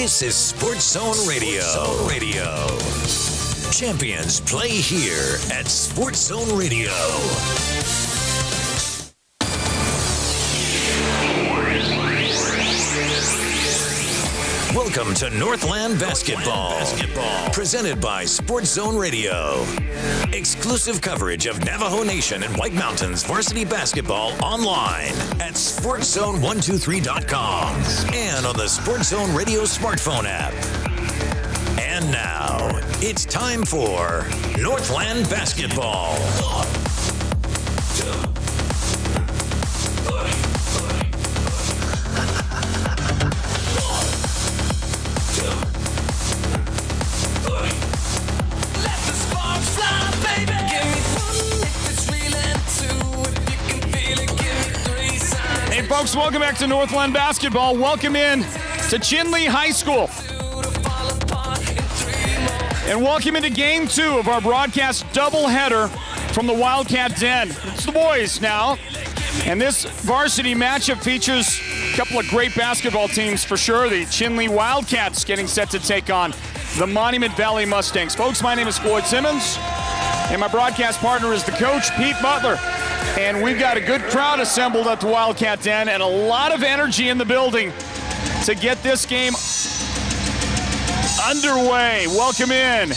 This is Sports Zone Radio. Champions play here at Sports Zone Radio. Welcome to Northland Basketball. Presented by Sports Zone Radio. Exclusive coverage of Navajo Nation and White Mountains varsity basketball online at SportsZone123.com and on the Sports Zone Radio smartphone app. And now, it's time for Northland Basketball. Hey folks, welcome back to Northland Basketball. Welcome in to Chinle High School. And welcome into Game 2 of our broadcast doubleheader from the Wildcat Den. It's the boys now. And this varsity matchup features a couple of great basketball teams for sure. The Chinle Wildcats getting set to take on the Monument Valley Mustangs. Folks, my name is Floyd Simmons, and my broadcast partner is the coach, Pete Butler. And we've got a good crowd assembled at the Wildcat Den and a lot of energy in the building to get this game underway. Welcome in.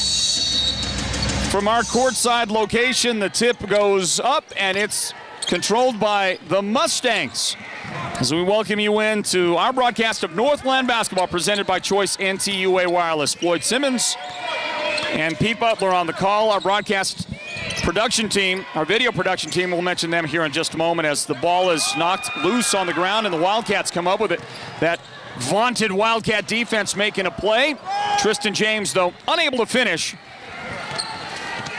From our courtside location, the tip goes up and it's controlled by the Mustangs. As we welcome you in to our broadcast of Northland Basketball presented by Choice NTUA Wireless. Floyd Simmons and Pete Butler on the call. Our broadcast production team, our video production team, we'll mention them here in just a moment as the ball is knocked loose on the ground and the Wildcats come up with it. That vaunted Wildcat defense making a play. Tristan James, though, unable to finish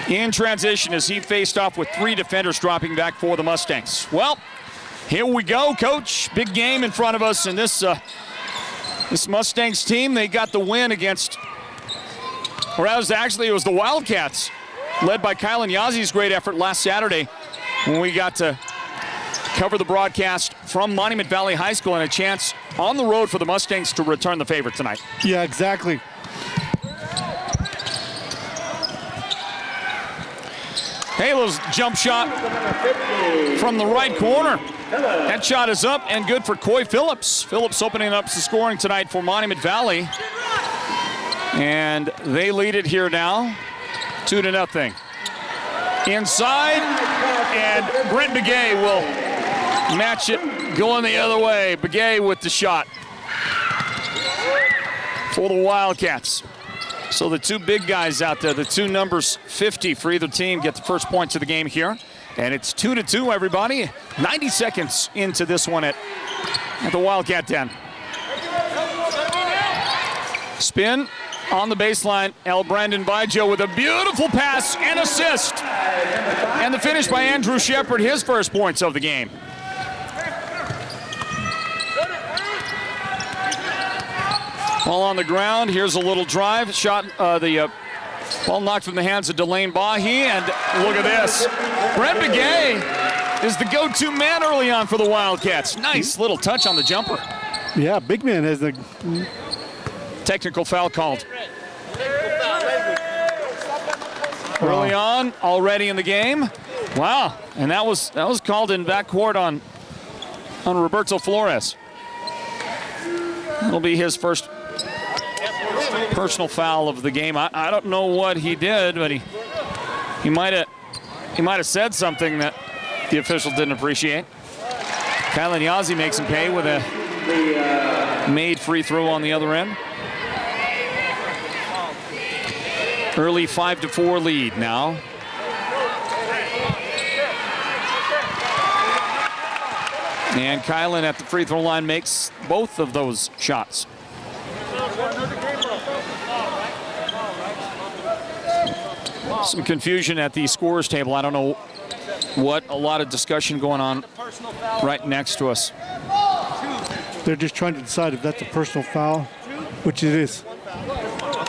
in transition as he faced off with three defenders dropping back for the Mustangs. Well, here we go, Coach. Big game in front of us, and this Mustangs team, they got the win against, or it was the Wildcats, led by Kylan Yazi's great effort last Saturday when we got to cover the broadcast from Monument Valley High School and a chance on the road for the Mustangs to return the favorite tonight. Yeah, exactly. Hey, little jump shot from the right corner. That shot is up and good for Coy Phillips. Phillips opening up the scoring tonight for Monument Valley. And they lead it here now, 2-0. Inside, and Brent Begay will match it going the other way. Begay with the shot for the Wildcats. So the two big guys out there, the two numbers 50 for either team, get the first points of the game here. And it's 2-2, everybody. 90 seconds into this one at the Wildcat Den. Spin on the baseline. L. Brandon Bijo with a beautiful pass and assist. And the finish by Andrew Shepard, his first points of the game. Ball on the ground. Here's a little drive. Shot, the ball knocked from the hands of Delane Bahi, and look at this. Brent Begay is the go-to man early on for the Wildcats. Nice little touch on the jumper. Yeah, big man has the technical foul called. Early on, already in the game. Wow, and that was called in backcourt on Roberto Flores. It'll be his first personal foul of the game. I don't know what he did, but he might have said something that the official didn't appreciate. Kylan Yazi makes him pay with a made free throw on the other end. Early 5-4 lead now. And Kylan at the free throw line makes both of those shots. Some confusion at the scorers table. I don't know what, a lot of discussion going on right next to us. They're just trying to decide if that's a personal foul, which it is.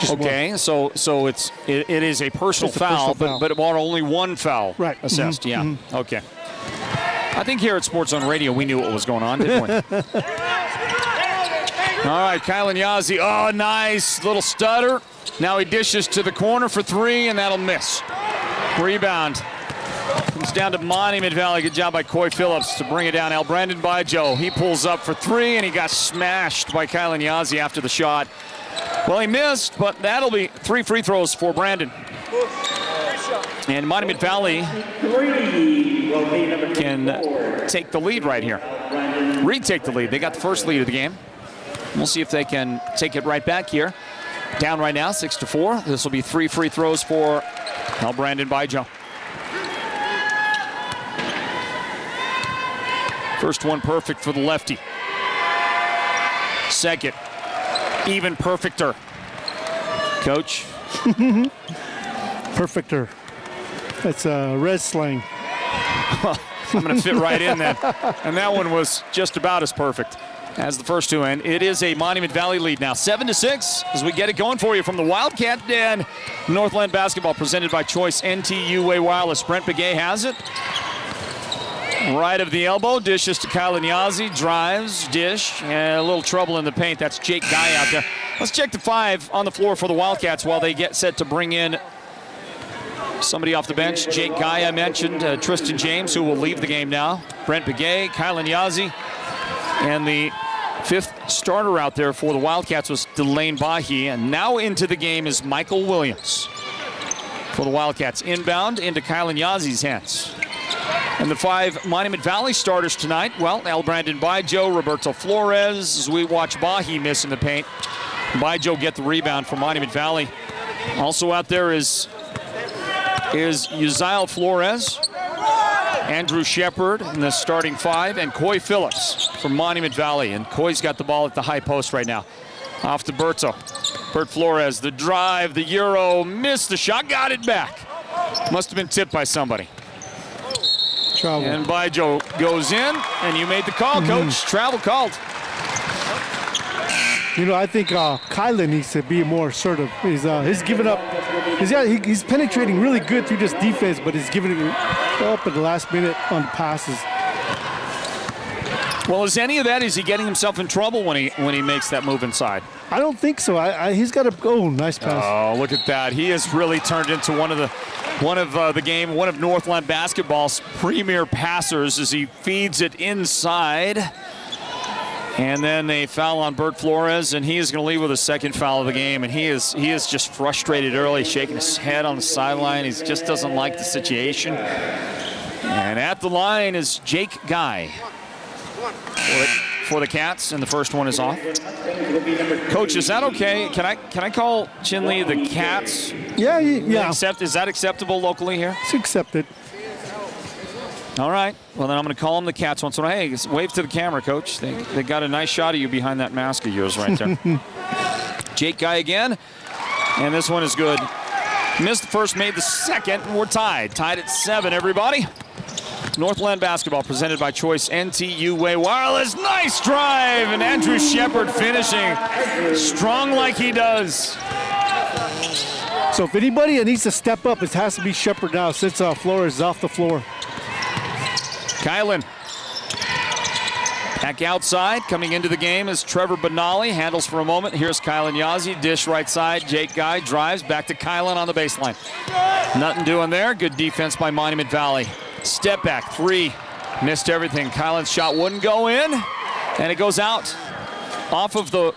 Just okay, one. so it is a personal foul, but only one foul assessed. Mm-hmm. Yeah. Mm-hmm. Okay. I think here at Sports on Radio we knew what was going on, didn't we? All right, Chinle Wildcats. Oh, nice little stutter. Now he dishes to the corner for three, and that'll miss. Rebound. Comes down to Monument Valley. Good job by Coy Phillips to bring it down. Al Brandon Bajo. He pulls up for three, and he got smashed by Chinle Wildcats after the shot. Well, he missed, but that'll be 3 free throws for Brandon. And Monument Valley can take the lead right here. Retake the lead. They got the first lead of the game. We'll see if they can take it right back here. Down right now, 6-4. This will be 3 free throws for Al Brandon Bajo. First one perfect for the lefty. Second, even perfecter. Coach? Perfecter. That's red slang. I'm going to fit right in then. And that one was just about as perfect as the first two. And it is a Monument Valley lead now, 7-6, as we get it going for you from the Wildcat Den. Northland Basketball presented by Choice NTUA Wireless. Brent Begay has it. Right of the elbow, dishes to Chinle Wildcats, drives, dish, and a little trouble in the paint. That's Jake Guy out there. Let's check the 5 on the floor for the Wildcats while they get set to bring in somebody off the bench. Jake Guy, I mentioned, Tristan James, who will leave the game now. Brent Begay, Chinle Wildcats, and the 5th starter out there for the Wildcats was Delane Bahi, and now into the game is Michael Williams for the Wildcats. Inbound into Chinle Wildcats' hands. And the 5 Monument Valley starters tonight, well, Al Brandon Bajo, Roberto Flores, as we watch Bahi miss in the paint. Bajo get the rebound for Monument Valley. Also out there is Uziel Flores, Andrew Shepard in the starting 5, and Coy Phillips from Monument Valley. And Coy's got the ball at the high post right now. Off to Berto. Bert Flores, the drive, the Euro, missed the shot, got it back. Must have been tipped by somebody. Travel. And Bajo goes in, and you made the call, Coach. Travel called. You know, I think Chinle needs to be more assertive. He's giving up. He's penetrating really good through this defense, but he's giving it up at the last minute on passes. Well, is any of that, is he getting himself in trouble when he makes that move inside? I don't think so. He's got to go. Nice pass. Oh, look at that. He has really turned into one of Northland Basketball's premier passers as he feeds it inside. And then they foul on Bert Flores, and he is going to leave with a second foul of the game. And he is just frustrated early, shaking his head on the sideline. He just doesn't like the situation. And at the line is Jake Guy for the Cats, and the first one is off. Coach, is that okay? Can I call Chinle the Cats? Yeah. Is that acceptable locally here? It's accepted. All right. Well, then I'm going to call them the Cats once in a while. Hey, wave to the camera, Coach. They got a nice shot of you behind that mask of yours right there. Jake Guy again, and this one is good. Missed the first, made the second, and we're tied. Tied at 7, everybody. Northland Basketball presented by Choice NTUA Wireless. Nice drive, and Andrew Shepard finishing strong like he does. So if anybody needs to step up, it has to be Shepard now since Flores is off the floor. Kylan back outside. Coming into the game is Trevor Benali. Handles for a moment. Here's Chinle Wildcats. Dish right side. Jake Guy drives back to Kylan on the baseline. Nothing doing there. Good defense by Monument Valley. Step back 3. Missed everything. Kylan's shot wouldn't go in, and it goes out off of the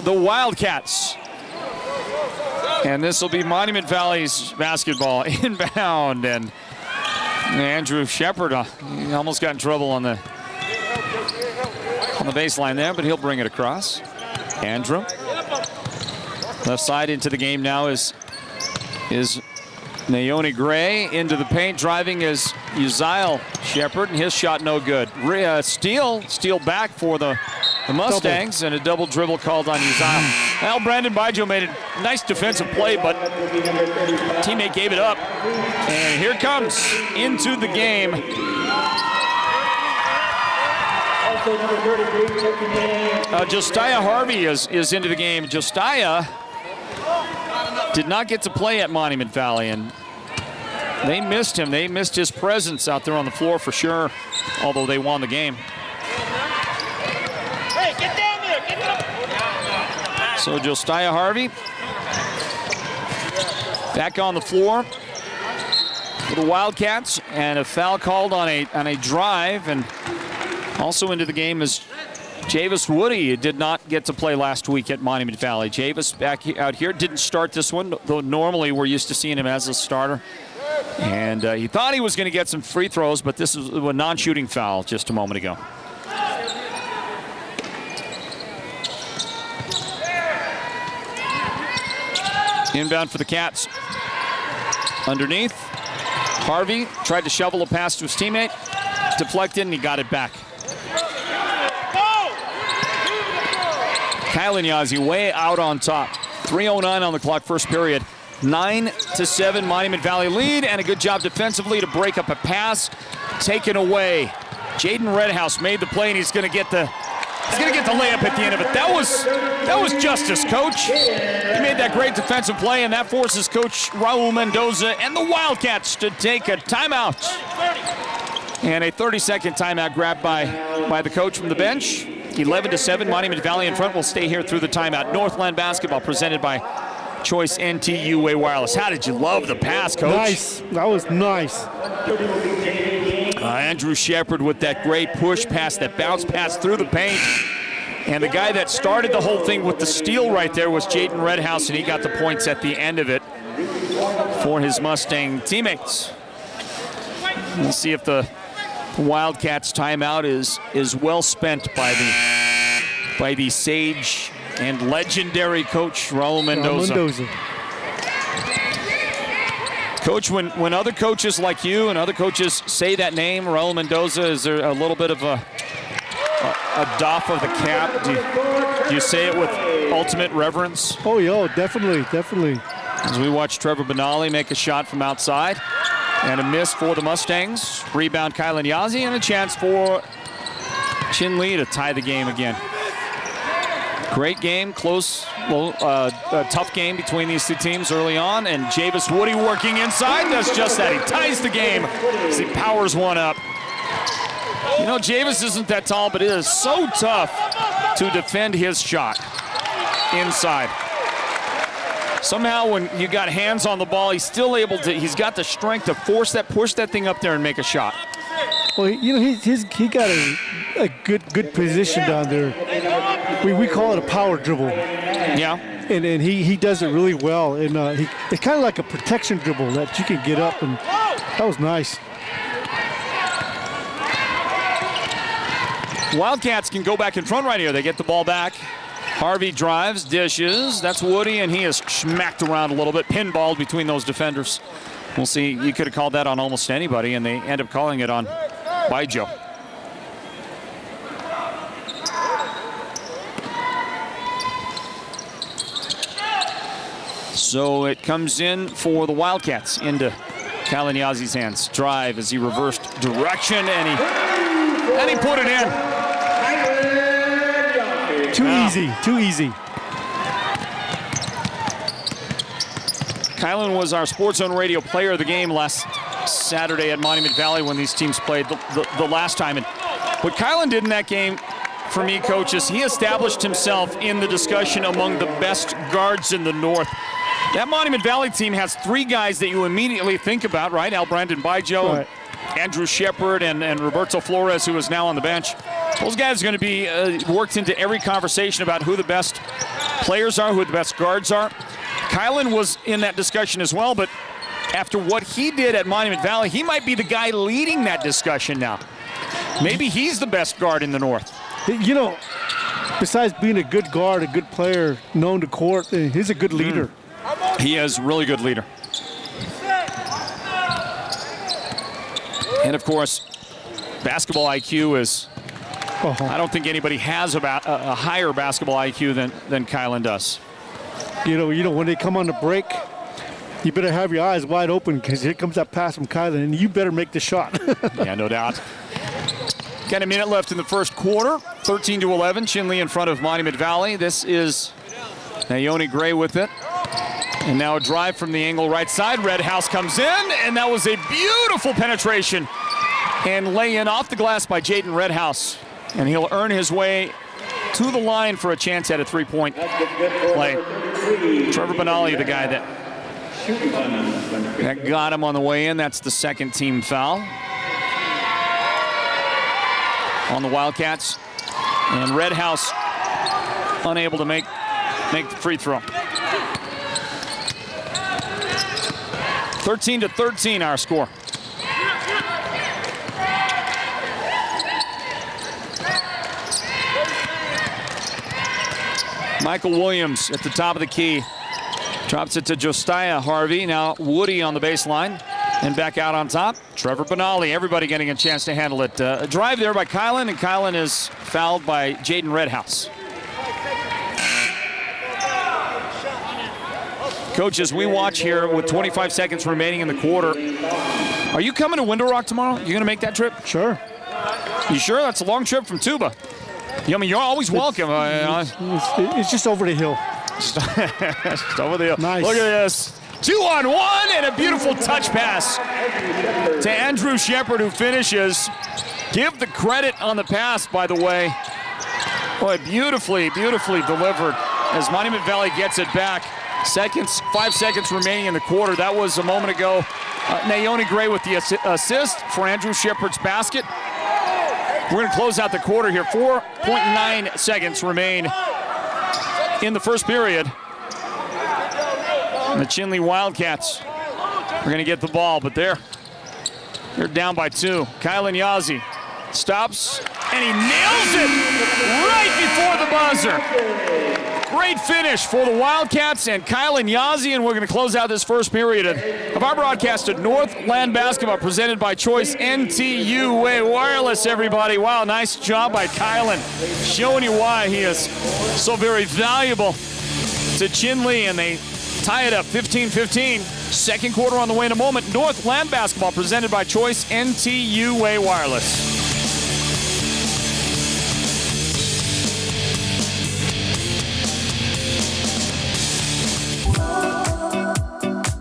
Wildcats. And this will be Monument Valley's basketball inbound, and Andrew Shepard, he almost got in trouble on the baseline there, but he'll bring it across. Andrew. Left side into the game now is Naoni Gray into the paint. Driving is Uziel Shepard, and his shot no good. Steal back for the Mustangs, and a double dribble called on Uziel. Al Brandon Bajo made a nice defensive play, but teammate gave it up. And here comes into the game Josiah Harvey is into the game. Josiah did not get to play at Monument Valley, and they missed him. They missed his presence out there on the floor for sure, although they won the game. Hey, get down there! Get up! So Josiah Harvey back on the floor for the Wildcats, and a foul called on a drive, and also into the game is Javis Woody. Did not get to play last week at Monument Valley. Javis back out here, didn't start this one, though normally we're used to seeing him as a starter. And he thought he was going to get some free throws, but this is a non-shooting foul just a moment ago. Inbound for the Cats. Underneath. Harvey tried to shovel a pass to his teammate. Deflected, and he got it back. Chinle Wildcats way out on top. 3:09 on the clock, first period. 9-7 Monument Valley lead, and a good job defensively to break up a pass. Taken away. Jaden Redhouse made the play, and he's going to get the layup at the end of it. That was justice, Coach. He made that great defensive play, and that forces Coach Raul Mendoza and the Wildcats to take a timeout. And a 30-second timeout grabbed by the coach from the bench. 11-7, Monument Valley in front. Will stay here through the timeout. Northland Basketball presented by Choice NTUA Wireless. How did you love the pass, Coach? Nice. That was nice. Andrew Shepard with that great push pass, that bounce pass through the paint. And the guy that started the whole thing with the steal right there was Jaden Redhouse, and he got the points at the end of it for his Mustang teammates. We'll see if the Wildcats timeout is well spent by the sage and legendary Coach Raul Mendoza. Coach, when other coaches like you and other coaches say that name, Raul Mendoza, is there a little bit of a doff of the cap? Do you say it with ultimate reverence? Oh, yeah, definitely. As we watch Trevor Benali make a shot from outside, and a miss for the Mustangs. Rebound Chinle Wildcats, and a chance for Chinle to tie the game again. Great game, close, a tough game between these two teams early on, and Javis Woody working inside does just that. He ties the game as he powers one up. You know, Javis isn't that tall, but it is so tough to defend his shot inside. Somehow when you got hands on the ball, he's still able to, he's got the strength to push that thing up there and make a shot. Well, you know, he got a good position down there. We call it a power dribble. Yeah. And he does it really well. And it's kind of like a protection dribble that you can get up, and that was nice. Wildcats can go back in front right here. They get the ball back. Harvey drives, dishes. That's Woody, and he is smacked around a little bit, pinballed between those defenders. We'll see. You could have called that on almost anybody, and they end up calling it on Baijo. So it comes in for the Wildcats into Chinle Wildcats' hands. Drive as he reversed direction, and he put it in. Too easy. Kylan was our Sports Zone Radio Player of the Game last Saturday at Monument Valley when these teams played the last time. And what Kylan did in that game, for me, Coach, is he established himself in the discussion among the best guards in the North. That Monument Valley team has three guys that you immediately think about, right? Brandon Baijo, right. Andrew Shepard, and Roberto Flores, who is now on the bench. Those guys are going to be worked into every conversation about who the best players are, who the best guards are. Kylan was in that discussion as well, but after what he did at Monument Valley, he might be the guy leading that discussion now. Maybe he's the best guard in the North. You know, besides being a good guard, a good player, known to court, he's a good leader. He is a really good leader. And of course, basketball IQ is, I don't think anybody has about a higher basketball IQ than Kylan does. You know, when they come on the break, you better have your eyes wide open, because here comes that pass from Kylan, and you better make the shot. Yeah, no doubt. Got a minute left in the first quarter. 13-11, Chinle in front of Monument Valley. This is Naomi Gray with it. And now a drive from the angle right side. Redhouse comes in, and that was a beautiful penetration and lay in off the glass by Jaden Redhouse. And he'll earn his way to the line for a chance at a three-point play. Trevor Benali, the guy that got him on the way in. That's the second team foul on the Wildcats. And Red House unable to make the free throw. 13-13 our score. Michael Williams at the top of the key. Drops it to Josiah Harvey. Now Woody on the baseline. And back out on top, Trevor Benali. Everybody getting a chance to handle it. A drive there by Kylan, and Kylan is fouled by Jaden Redhouse. Coach, as we watch here with 25 seconds remaining in the quarter, are you coming to Window Rock tomorrow? You going to make that trip? Sure. You sure? That's a long trip from Tuba. I mean, you're always welcome. It's just over the hill. Just over the hill. Nice. Look at this. 2-on-1 and a beautiful touch pass to Andrew Shepard, who finishes. Give the credit on the pass, by the way. Boy, beautifully delivered as Monument Valley gets it back. 5 seconds remaining in the quarter. That was a moment ago. Naomi Gray with the assist for Andrew Shepard's basket. We're going to close out the quarter here. 4.9 seconds remain in the first period. And the Chinle Wildcats are going to get the ball, but they're down by 2. Kylan Yazzie stops, and he nails it right before the buzzer. Great finish for the Wildcats and Kylan Yazzie, and we're going to close out this first period of our broadcast at Northland Basketball, presented by Choice NTUA Wireless, everybody. Wow, nice job by Kylan, showing you why he is so very valuable to Chinle, and they tie it up 15-15. Second quarter on the way in a moment. Northland Basketball presented by Choice NTUA Wireless.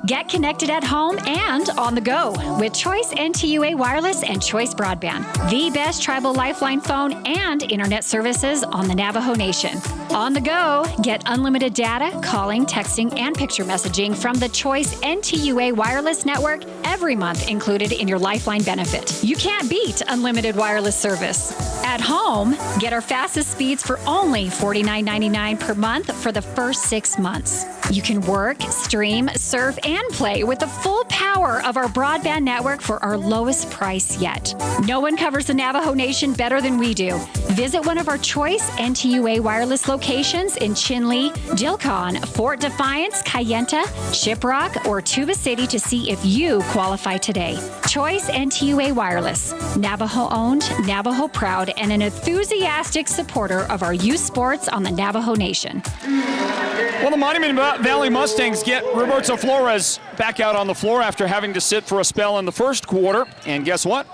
Get connected at home and on the go with Choice NTUA Wireless and Choice Broadband, the best tribal lifeline phone and internet services on the Navajo Nation. On the go, get unlimited data, calling, texting, and picture messaging from the Choice NTUA Wireless network every month included in your lifeline benefit. You can't beat unlimited wireless service. At home, get our fastest speeds for only $49.99 per month for the first 6 months. You can work, stream, surf, and play with the full power of our broadband network for our lowest price yet. No one covers the Navajo Nation better than we do. Visit one of our Choice NTUA Wireless locations in Chinle, Dilcon, Fort Defiance, Kayenta, Shiprock, or Tuba City to see if you qualify today. Choice NTUA Wireless, Navajo-owned, Navajo-proud, and an enthusiastic supporter of our youth sports on the Navajo Nation. Well, the Monument Valley Mustangs get Roberto Flores back out on the floor after having to sit for a spell in the first quarter. And guess what?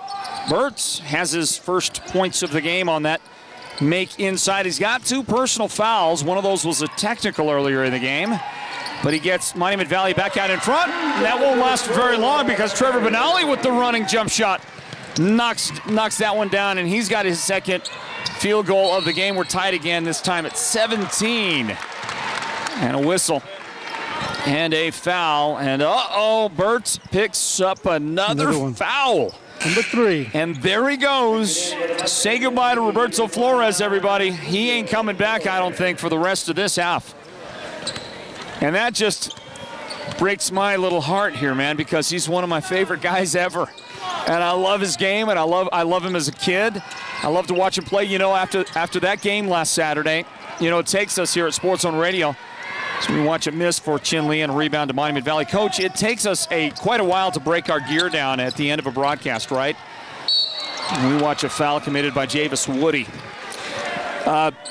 Bertz has his first points of the game on that make inside. He's got 2 personal fouls. One of those was a technical earlier in the game. But he gets Monument Valley back out in front. That won't last very long because Trevor Benali with the running jump shot knocks that one down, and he's got his second field goal of the game. We're tied again, this time at 17. And a whistle and a foul. And Bert picks up another foul. Number 3. And there he goes. Say goodbye to Roberto Flores, everybody. He ain't coming back, I don't think, for the rest of this half. And that just breaks my little heart here, man, because he's one of my favorite guys ever. And I love his game, and I love him as a kid. I love to watch him play. You know, after that game last Saturday, you know, it takes us here at Sports Zone Radio. So we watch a miss for Chinle and a rebound to Monument Valley. Coach, it takes us quite a while to break our gear down at the end of a broadcast, right? And we watch a foul committed by Javis Woody.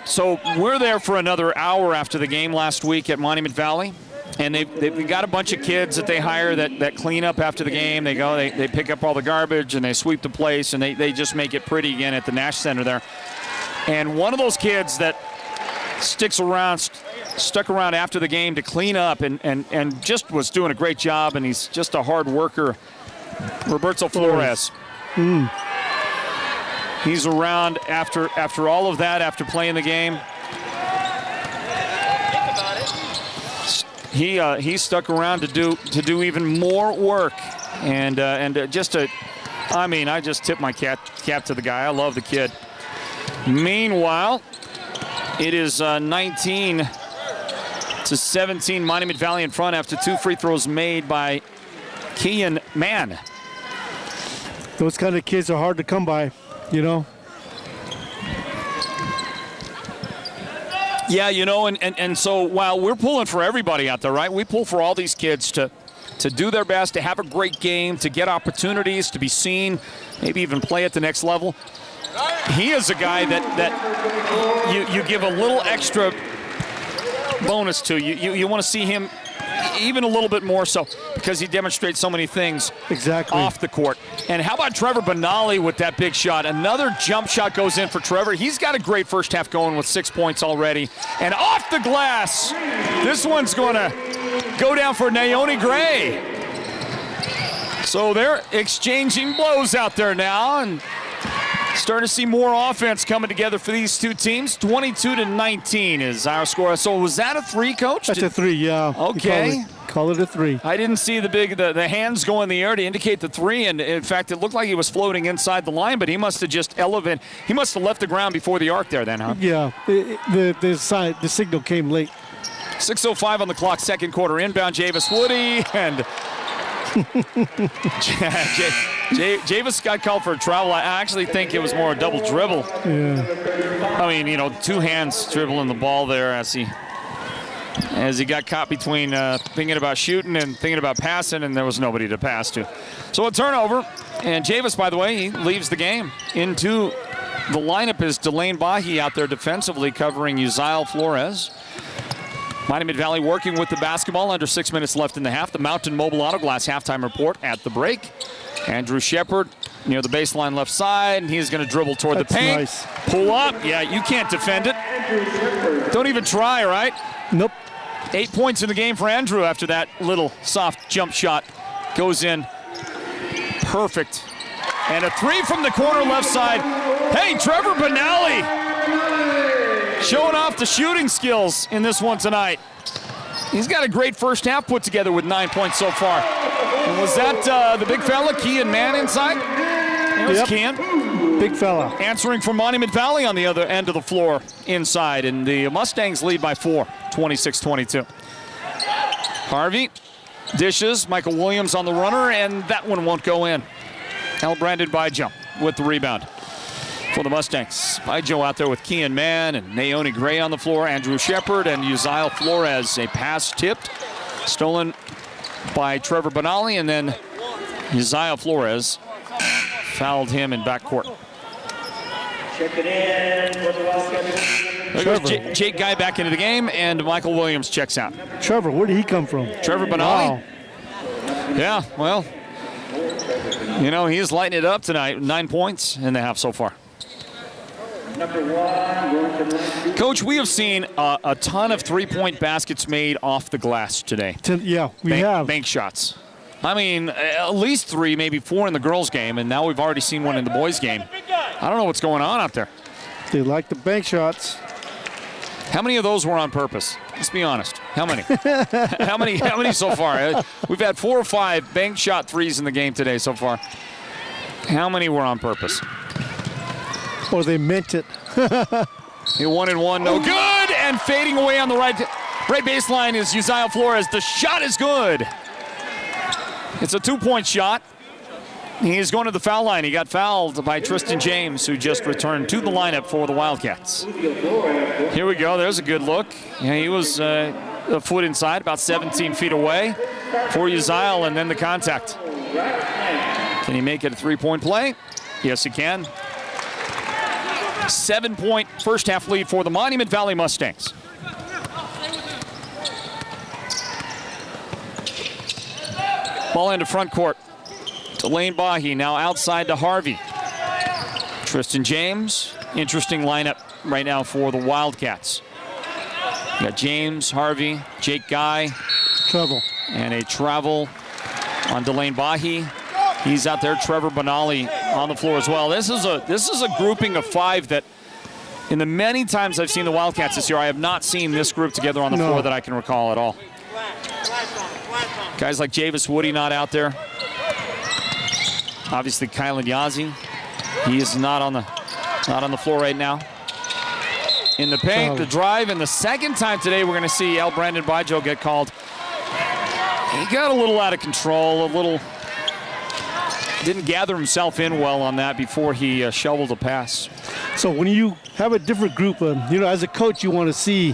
So we're there for another hour after the game last week at Monument Valley. And they've got a bunch of kids that they hire that clean up after the game. They go, they pick up all the garbage, and they sweep the place, and they just make it pretty again at the Nash Center there. And one of those kids that stuck around after the game to clean up and just was doing a great job, and he's just a hard worker, Roberto Flores. He's around after all of that, after playing the game. he stuck around to do even more work, and just a, I mean, I just tip my cap to the guy. I love the kid. Meanwhile, it is 19-17, Monument Valley in front after 2 free throws made by Kean Mann. Those kind of kids are hard to come by, you know. Yeah, you know, and so while we're pulling for everybody out there, right? We pull for all these kids to do their best, to have a great game, to get opportunities, to be seen, maybe even play at the next level. He is a guy that you give a little extra bonus to. You want to see him even a little bit more so because he demonstrates so many things off the court. And how about Trevor Benali with that big shot? Another jump shot goes in for Trevor. He's got a great first half going with 6 points already. And off the glass, this one's going to go down for Naomi Gray. So they're exchanging blows out there now, and starting to see more offense coming together for these two teams. 22-19 is our score. So was that a 3, Coach? That's a 3, yeah. Okay. Call it a 3. I didn't see the hands go in the air to indicate the 3, and in fact, it looked like he was floating inside the line, but he must have just elevated. He must have left the ground before the arc there then, huh? Yeah, the signal came late. 6:05 on the clock, second quarter. Inbound, Javis Woody, and Javis got called for a travel. I actually think it was more a double dribble. Yeah. I mean, you know, 2 hands dribbling the ball there as he got caught between thinking about shooting and thinking about passing, and there was nobody to pass to. So a turnover, and Javis, by the way, he leaves the game. Into the lineup is Delane Bahi out there defensively covering Uzziel Flores. Monument Valley working with the basketball, under 6 minutes left in the half. The Mountain Mobile Auto Glass halftime report at the break. Andrew Shepard near the baseline left side, and he's going to dribble toward the paint. Nice. Pull up. Yeah, you can't defend it. Don't even try, right? Nope. 8 points in the game for Andrew after that little soft jump shot. Goes in. Perfect. And a 3 from the corner left side. Hey, Trevor Benali showing off the shooting skills in this one tonight. He's got a great first half put together with 9 points so far. And was that the big fella, Kean Mann, inside? There's Kean. Big fella. Answering for Monument Valley on the other end of the floor inside. And the Mustangs lead by 4, 26-22. Harvey dishes. Michael Williams on the runner, and that one won't go in. Brandon Byjo with the rebound for the Mustangs. Byjo out there with Kean Mann and Naomi Gray on the floor. Andrew Shepard and Uzziel Flores. A pass tipped, stolen by Trevor Benali, and then Uzziel Flores fouled him in backcourt. There goes Jake Guy back into the game, and Michael Williams checks out. Trevor, where did he come from? Trevor Benali? Wow. Yeah, well, you know, he's lighting it up tonight. 9 points in the half so far. Coach, we have seen a ton of three-point baskets made off the glass today. Yeah, we have. Bank shots. I mean, at least 3, maybe 4 in the girls' game, and now we've already seen one in the boys' game. I don't know what's going on out there. They like the bank shots. How many of those were on purpose? Let's be honest. How many? How many so far? We've had 4 or 5 bank shot threes in the game today so far. How many were on purpose? Or they meant it. 1 and 1, no good, and fading away on the right baseline is Uzziel Flores. The shot is good. It's a 2-point shot. He's going to the foul line. He got fouled by Tristan James, who just returned to the lineup for the Wildcats. Here we go. There's a good look. Yeah, he was a foot inside, about 17 feet away for Uzziel, and then the contact. Can he make it a 3-point play? Yes, he can. 7-point first half lead for the Monument Valley Mustangs. Ball into front court. Delane Bahi now outside to Harvey. Tristan James. Interesting lineup right now for the Wildcats. You got James, Harvey, Jake Guy. Trouble. And a travel on Delane Bahi. He's out there. Trevor Benali on the floor as well. This is a grouping of 5 that, in the many times I've seen the Wildcats this year, I have not seen this group together on the floor that I can recall at all. Guys like Javis Woody not out there. Obviously, Chinle Wildcats. He is not on the floor right now. In the paint, the drive, and the second time today we're going to see Brandon Baijo get called. He got a little out of control, didn't gather himself in well on that before he shoveled a pass. So when you have a different group, as a coach, you want to see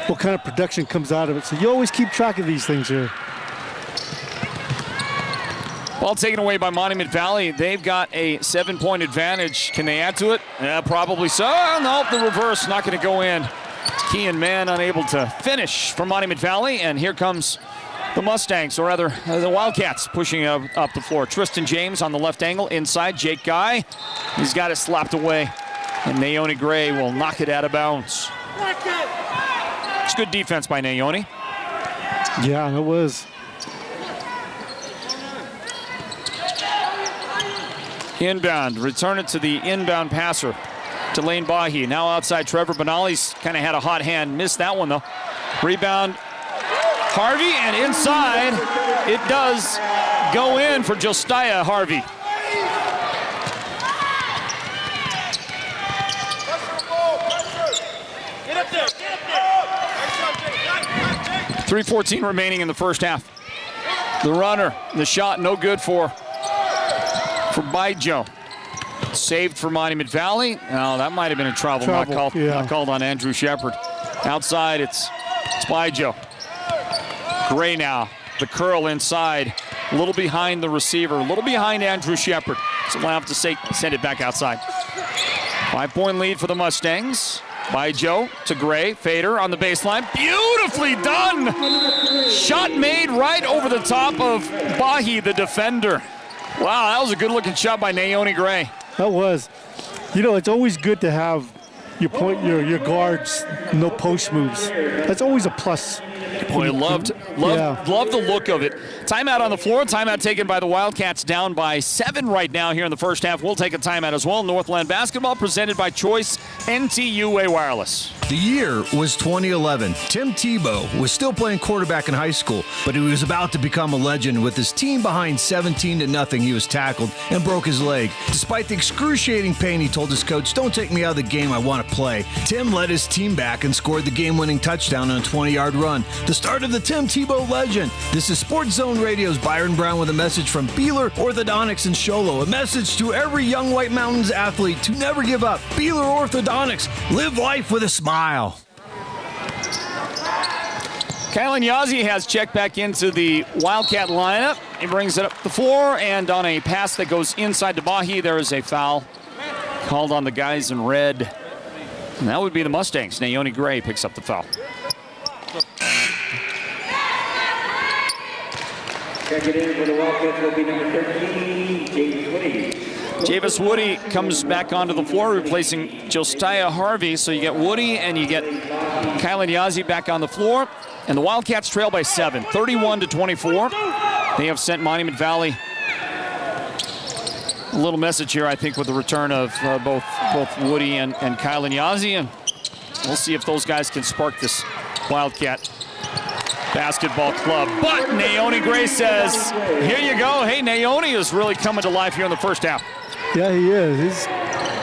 what kind of production comes out of it. So you always keep track of these things here. Ball taken away by Monument Valley. They've got a 7-point advantage. Can they add to it? Yeah, probably so. No, the reverse, not going to go in. Kean Mann unable to finish for Monument Valley, and here comes the Mustangs, or rather the Wildcats, pushing up the floor. Tristan James on the left angle, inside. Jake Guy, he's got it slapped away, and Naone Gray will knock it out of bounds. It's good defense by Naone. Yeah, it was. Inbound, return it to the inbound passer, to Lane Bahi. Now outside Trevor Benali's kind of had a hot hand, missed that one though. Rebound, Harvey, and inside, it does go in for Josiah Harvey. .3:14 remaining in the first half. The runner, the shot, no good for Baijo. Saved for Monument Valley. No, that might have been a travel. Not called on Andrew Shepard. Outside, it's Baijo. Gray now, the curl inside, a little behind the receiver, a little behind Andrew Shepard. So we'll have to send it back outside. 5-point lead for the Mustangs. Baijo to Gray, fader on the baseline. Beautifully done! Shot made right over the top of Bahi, the defender. Wow, that was a good-looking shot by Naone Gray. That was. It's always good to have your guards, no post moves. That's always a plus. Boy, loved the look of it. Timeout on the floor. Timeout taken by the Wildcats, down by 7 right now here in the first half. We'll take a timeout as well. Northland Basketball presented by Choice NTUA Wireless. The year was 2011. Tim Tebow was still playing quarterback in high school, but he was about to become a legend. With his team behind 17-0, he was tackled and broke his leg. Despite the excruciating pain, he told his coach, "Don't take me out of the game, I want to play." Tim led his team back and scored the game-winning touchdown on a 20-yard run. The start of the Tim Tebow legend. This is Sports Zone Radio's Byron Brown with a message from Beeler Orthodontics in Show Low. A message to every young White Mountains athlete to never give up. Beeler Orthodontics. Live life with a smile. Chinle Wildcats has checked back into the Wildcat lineup. He brings it up the floor, and on a pass that goes inside to Bahi, there is a foul called on the guys in red. And that would be the Mustangs. Naone Gray picks up the foul. Checking in for the Wildcats will be number 13, Javis Woody. Javis Woody comes back onto the floor, replacing Josiah Harvey. So you get Woody and you get Chinle Wildcats back on the floor. And the Wildcats trail by 7, 31-24. They have sent Monument Valley a little message here, I think, with the return of both Woody and Chinle Wildcats. And we'll see if those guys can spark this Wildcat basketball club. But Naone Gray says, here you go. Hey, Naone is really coming to life here in the first half. Yeah, he is. He's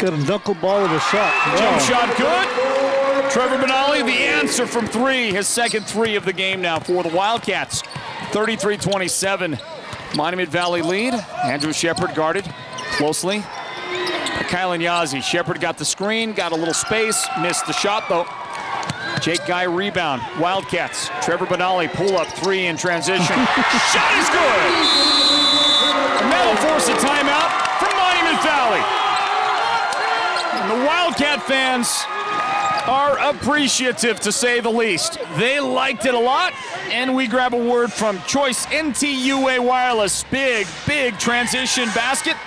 got a knuckleball of a shot. Wow. Jump shot good. Trevor Benali, the answer from 3. His second 3 of the game now for the Wildcats. 33-27. Monument Valley lead. Andrew Shepard guarded closely. Chinle Wildcats. Shepard got the screen, got a little space, missed the shot though. Jake Guy rebound. Wildcats. Trevor Benali pull up 3 in transition. Shot is good. And that'll force a timeout from Monument Valley. And the Wildcat fans are appreciative, to say the least. They liked it a lot, and we grab a word from Choice NTUA Wireless. Big transition basket,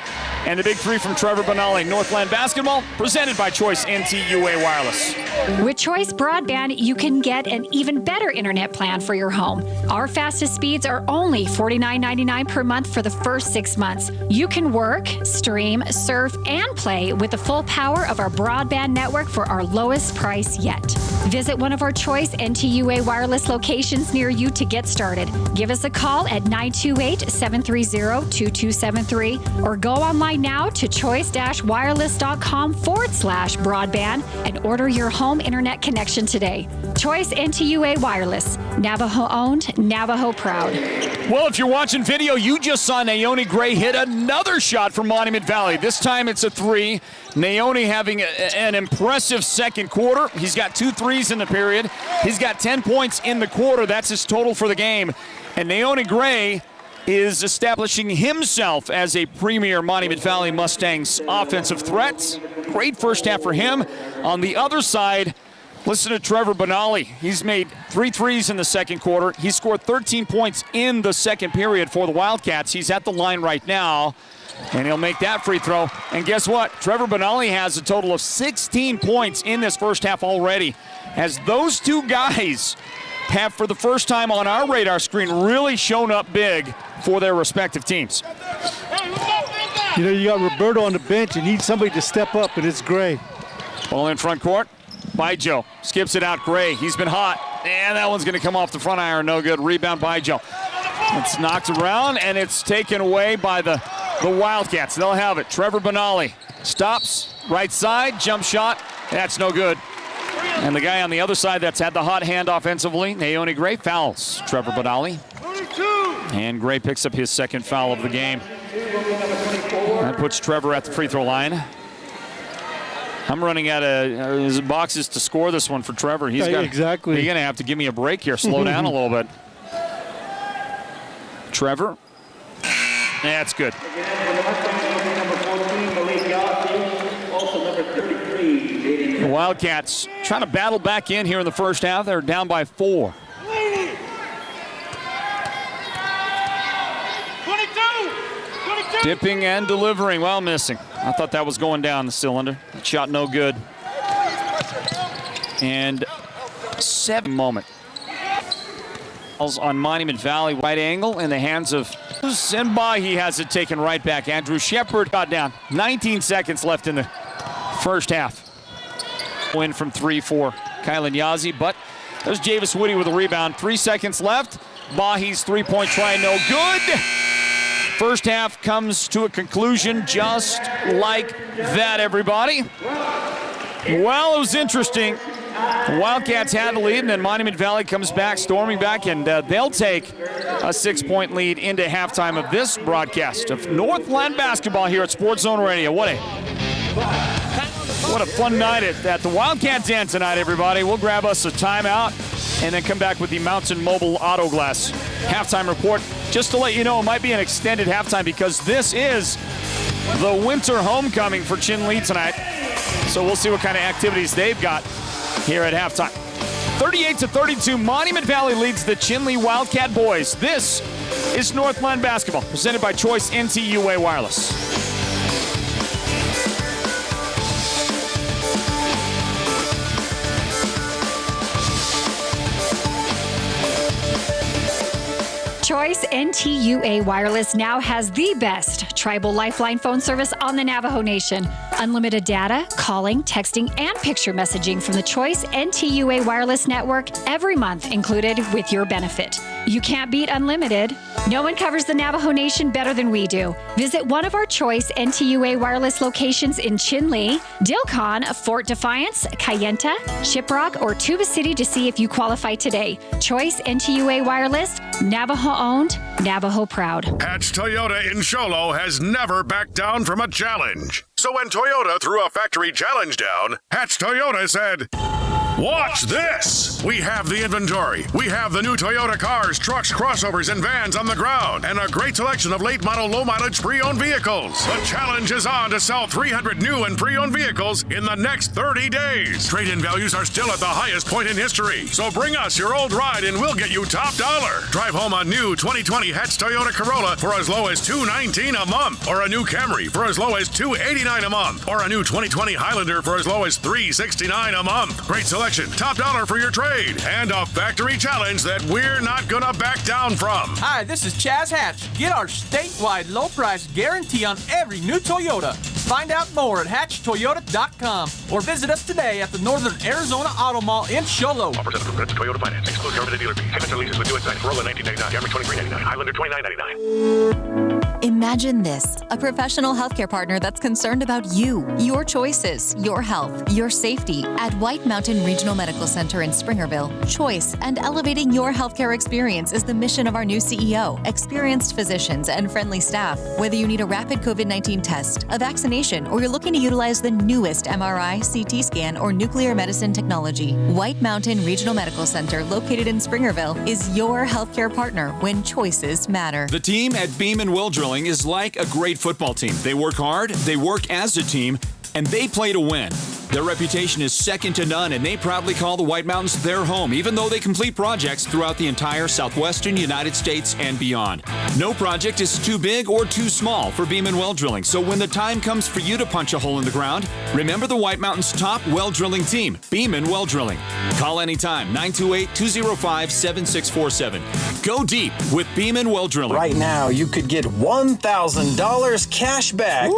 and the big 3 from Trevor Benali. Northland Basketball, presented by Choice NTUA Wireless. With Choice Broadband, you can get an even better internet plan for your home. Our fastest speeds are only $49.99 per month for the first 6 months. You can work, stream, surf, and play with the full power of our broadband network for our lowest price yet. Visit one of our Choice NTUA Wireless locations near you to get started. Give us a call at 928-730-2273 or go online now to choice-wireless.com/broadband and order your home internet connection today. Choice NTUA Wireless, Navajo owned, Navajo proud. Well, if you're watching video, you just saw Naone Gray hit another shot from Monument Valley. This time it's a three. Naone having an impressive second quarter. He's got 2 threes in the period. He's got 10 points in the quarter. That's his total for the game. And Naone Gray is establishing himself as a premier Monument Valley Mustangs offensive threat. Great first half for him. On the other side, listen to Trevor Benali. He's made 3 threes in the second quarter. He scored 13 points in the second period for the Wildcats. He's at the line right now, and he'll make that free throw. And guess what? Trevor Benali has a total of 16 points in this first half already, as those two guys have, for the first time on our radar screen, really shown up big for their respective teams. You know, you got Roberto on the bench. You need somebody to step up, and it's Gray. Ball in front court by Joe. Skips it out, Gray. He's been hot. And that one's going to come off the front iron. No good. Rebound by Joe. It's knocked around, and it's taken away by the Wildcats. They'll have it. Trevor Benali stops, right side, jump shot. That's no good. And the guy on the other side that's had the hot hand offensively, Naone Gray, fouls Trevor Benali. And Gray picks up his second foul of the game. That puts Trevor at the free throw line. I'm running out of his boxes to score this one for Trevor. He's going to have to give me a break here, slow down a little bit. Trevor. That's good. The Wildcats trying to battle back in here in the first half. They're down by 4. 22. Dipping and delivering while missing. I thought that was going down the cylinder. Shot no good. And 7 moment. On Monument Valley, right angle in the hands of Simba. He has it taken right back. Andrew Shepard got down. 19 seconds left in the first half. Win from 3 for Kylan Yazzie, but there's Javis Woody with a rebound. 3 seconds left. Bahi's three-point try, no good. First half comes to a conclusion just like that, everybody. Well, it was interesting. The Wildcats had a lead, and then Monument Valley comes back, storming back, and they'll take a 6-point lead into halftime of this broadcast of Northland Basketball here at Sports Zone Radio. What a fun night at the Wildcat Den tonight, everybody. We'll grab us a timeout and then come back with the Mountain Mobile Auto Glass halftime report. Just to let you know, it might be an extended halftime because this is the winter homecoming for Chinle tonight. So we'll see what kind of activities they've got here at halftime. 38-32, Monument Valley leads the Chinle Wildcat boys. This is Northland Basketball, presented by Choice NTUA Wireless. Choice NTUA Wireless now has the best tribal lifeline phone service on the Navajo Nation. Unlimited data, calling, texting, and picture messaging from the Choice NTUA Wireless network every month included with your benefit. You can't beat unlimited. No one covers the Navajo Nation better than we do. Visit one of our Choice NTUA Wireless locations in Chinle, Dilcon, Fort Defiance, Kayenta, Shiprock, or Tuba City to see if you qualify today. Choice NTUA Wireless, Navajo owned, Navajo proud. Hatch Toyota in Show Low has never backed down from a challenge. So when Toyota threw a factory challenge down, Hatch Toyota said, "Watch this! We have the inventory. We have the new Toyota cars, trucks, crossovers, and vans on the ground, and a great selection of late model, low mileage pre-owned vehicles. The challenge is on to sell 300 new and pre-owned vehicles in the next 30 days. Trade-in values are still at the highest point in history. So bring us your old ride and we'll get you top dollar. Drive home a new 2020 Hatch Toyota Corolla for as low as $219 a month, or a new Camry for as low as $289 a month, or a new 2020 Highlander for as low as $369 a month. Great selection, top dollar for your trade, and a factory challenge that we're not gonna back down from." Hi, this is Chaz Hatch. Get our statewide low price guarantee on every new Toyota. Find out more at hatchtoyota.com or visit us today at the Northern Arizona Auto Mall in Show Low. Offers under credit Toyota Finance. Excludes government dealer fee. Payments and leases with US Bank. Corolla 1999. Camry 2399. Highlander 2999. Imagine this, a professional healthcare partner that's concerned about you, your choices, your health, your safety. At White Mountain Regional Medical Center in Springerville, choice and elevating your healthcare experience is the mission of our new CEO, experienced physicians, and friendly staff. Whether you need a rapid COVID-19 test, a vaccination, or you're looking to utilize the newest MRI, CT scan, or nuclear medicine technology, White Mountain Regional Medical Center, located in Springerville, is your healthcare partner when choices matter. The team at Beam & Well Drilling is like a great football team. They work hard, they work as a team, and they play to win. Their reputation is second to none, and they proudly call the White Mountains their home, even though they complete projects throughout the entire southwestern United States and beyond. No project is too big or too small for Beam & Well Drilling, so when the time comes for you to punch a hole in the ground, remember the White Mountains' top well drilling team, Beam & Well Drilling. Call anytime, 928-205-7647. Go deep with Beam & Well Drilling. Right now, you could get $1,000 cash back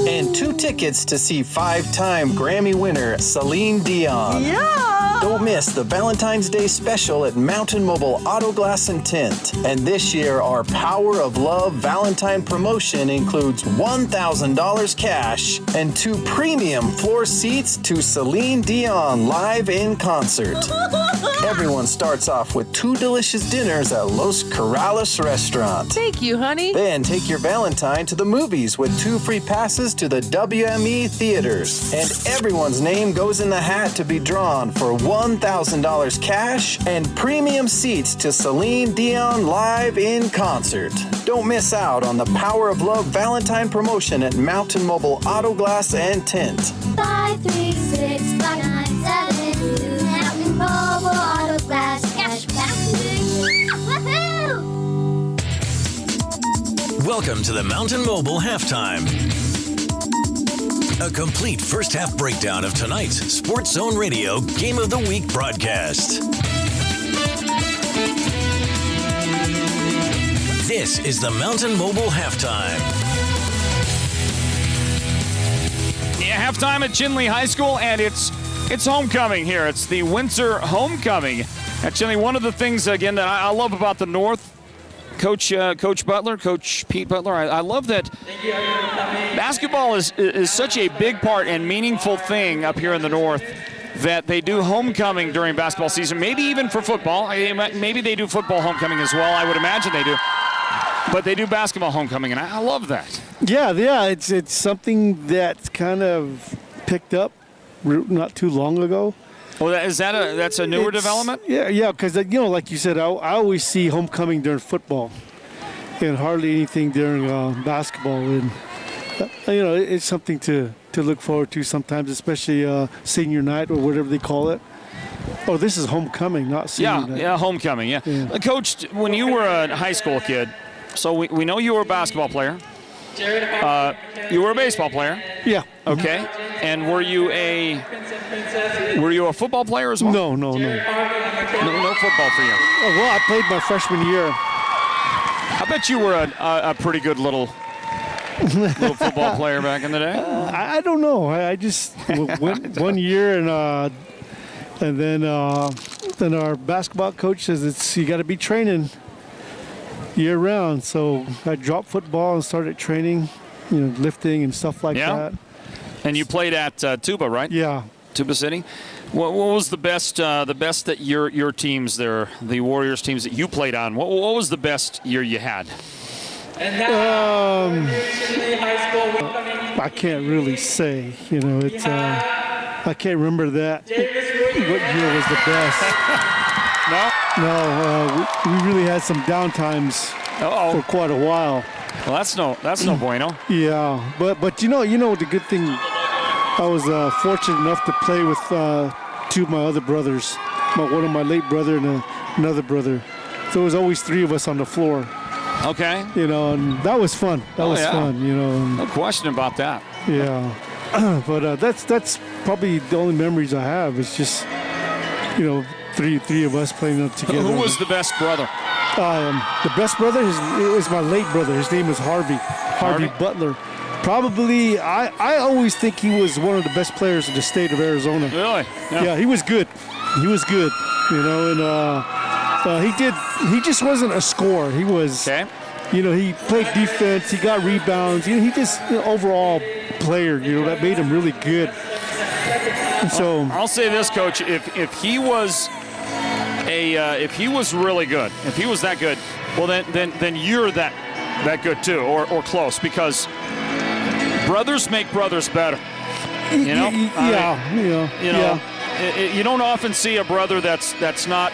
and 2 tickets to see 5-time Grammy winner Celine Dion. Yeah! Don't miss the Valentine's Day special at Mountain Mobile Auto Glass and Tint. And this year, our Power of Love Valentine promotion includes $1,000 cash and 2 premium floor seats to Celine Dion live in concert. Everyone starts off with 2 delicious dinners at Los Corrales restaurant. Thank you, honey. Then take your Valentine to the movies with 2 free passes to the WME theaters. And everyone's name goes in the hat to be drawn for $1,000 cash and premium seats to Celine Dion live in concert. Don't miss out on the Power of Love Valentine promotion at Mountain Mobile Auto Glass and Tint. 536-5972 Mountain Mobile Auto Glass cash back. Woohoo! Welcome to the Mountain Mobile Halftime. A complete first half breakdown of tonight's Sports Zone Radio Game of the Week broadcast. This is the Mountain Mobile Halftime. Yeah, halftime at Chinle High School, and it's homecoming here. It's the winter homecoming at Chinle. One of the things, again, that I love about the North, Coach Pete Butler, I love that basketball is such a big part and meaningful thing up here in the North that they do homecoming during basketball season, maybe even for football. Maybe they do football homecoming as well. I would imagine they do. But they do basketball homecoming, and I love that. Yeah, it's something that's kind of picked up not too long ago. Well, that's a newer development? Yeah, because, like you said, I always see homecoming during football and hardly anything during basketball. And, it's something to look forward to sometimes, especially senior night or whatever they call it. Oh, this is homecoming, not senior night. Yeah, homecoming, yeah. Coach, when you were a high school kid, so we know you were a basketball player. You were a baseball player. Yeah. Okay. And were you a football player as well? No. No football for you. Oh, well, I played my freshman year. I bet you were a pretty good little football player back in the day. I don't know. I just went 1 year, and then our basketball coach says you got to be training year round. So I dropped football and started training, lifting and stuff like that. And you played at Tuba, right? Yeah. Tuba City. What was the best that your teams there, the Warriors teams that you played on? What was the best year you had? I can't really say. It's I can't remember that. What year was the best? No, we really had some downtimes for quite a while. Well, that's no bueno. Yeah, but the good thing, I was fortunate enough to play with 2 of my other brothers, one of my late brother and another brother. So it was always 3 of us on the floor. Okay. And that was fun. That was fun. No question about that. Yeah, but that's probably the only memories I have. It's just three of us playing up together. Who was the best brother? The best brother is my late brother. His name is Harvey Butler. Probably, I always think he was one of the best players in the state of Arizona. Really? Yeah, he was good. He was good, and he just wasn't a scorer. He was, he played defense, he got rebounds. He just overall player, that made him really good. So I'll say this, Coach, if he was really good, if he was that good, well then you're that good too, or close, because brothers make brothers better. You don't often see a brother that's not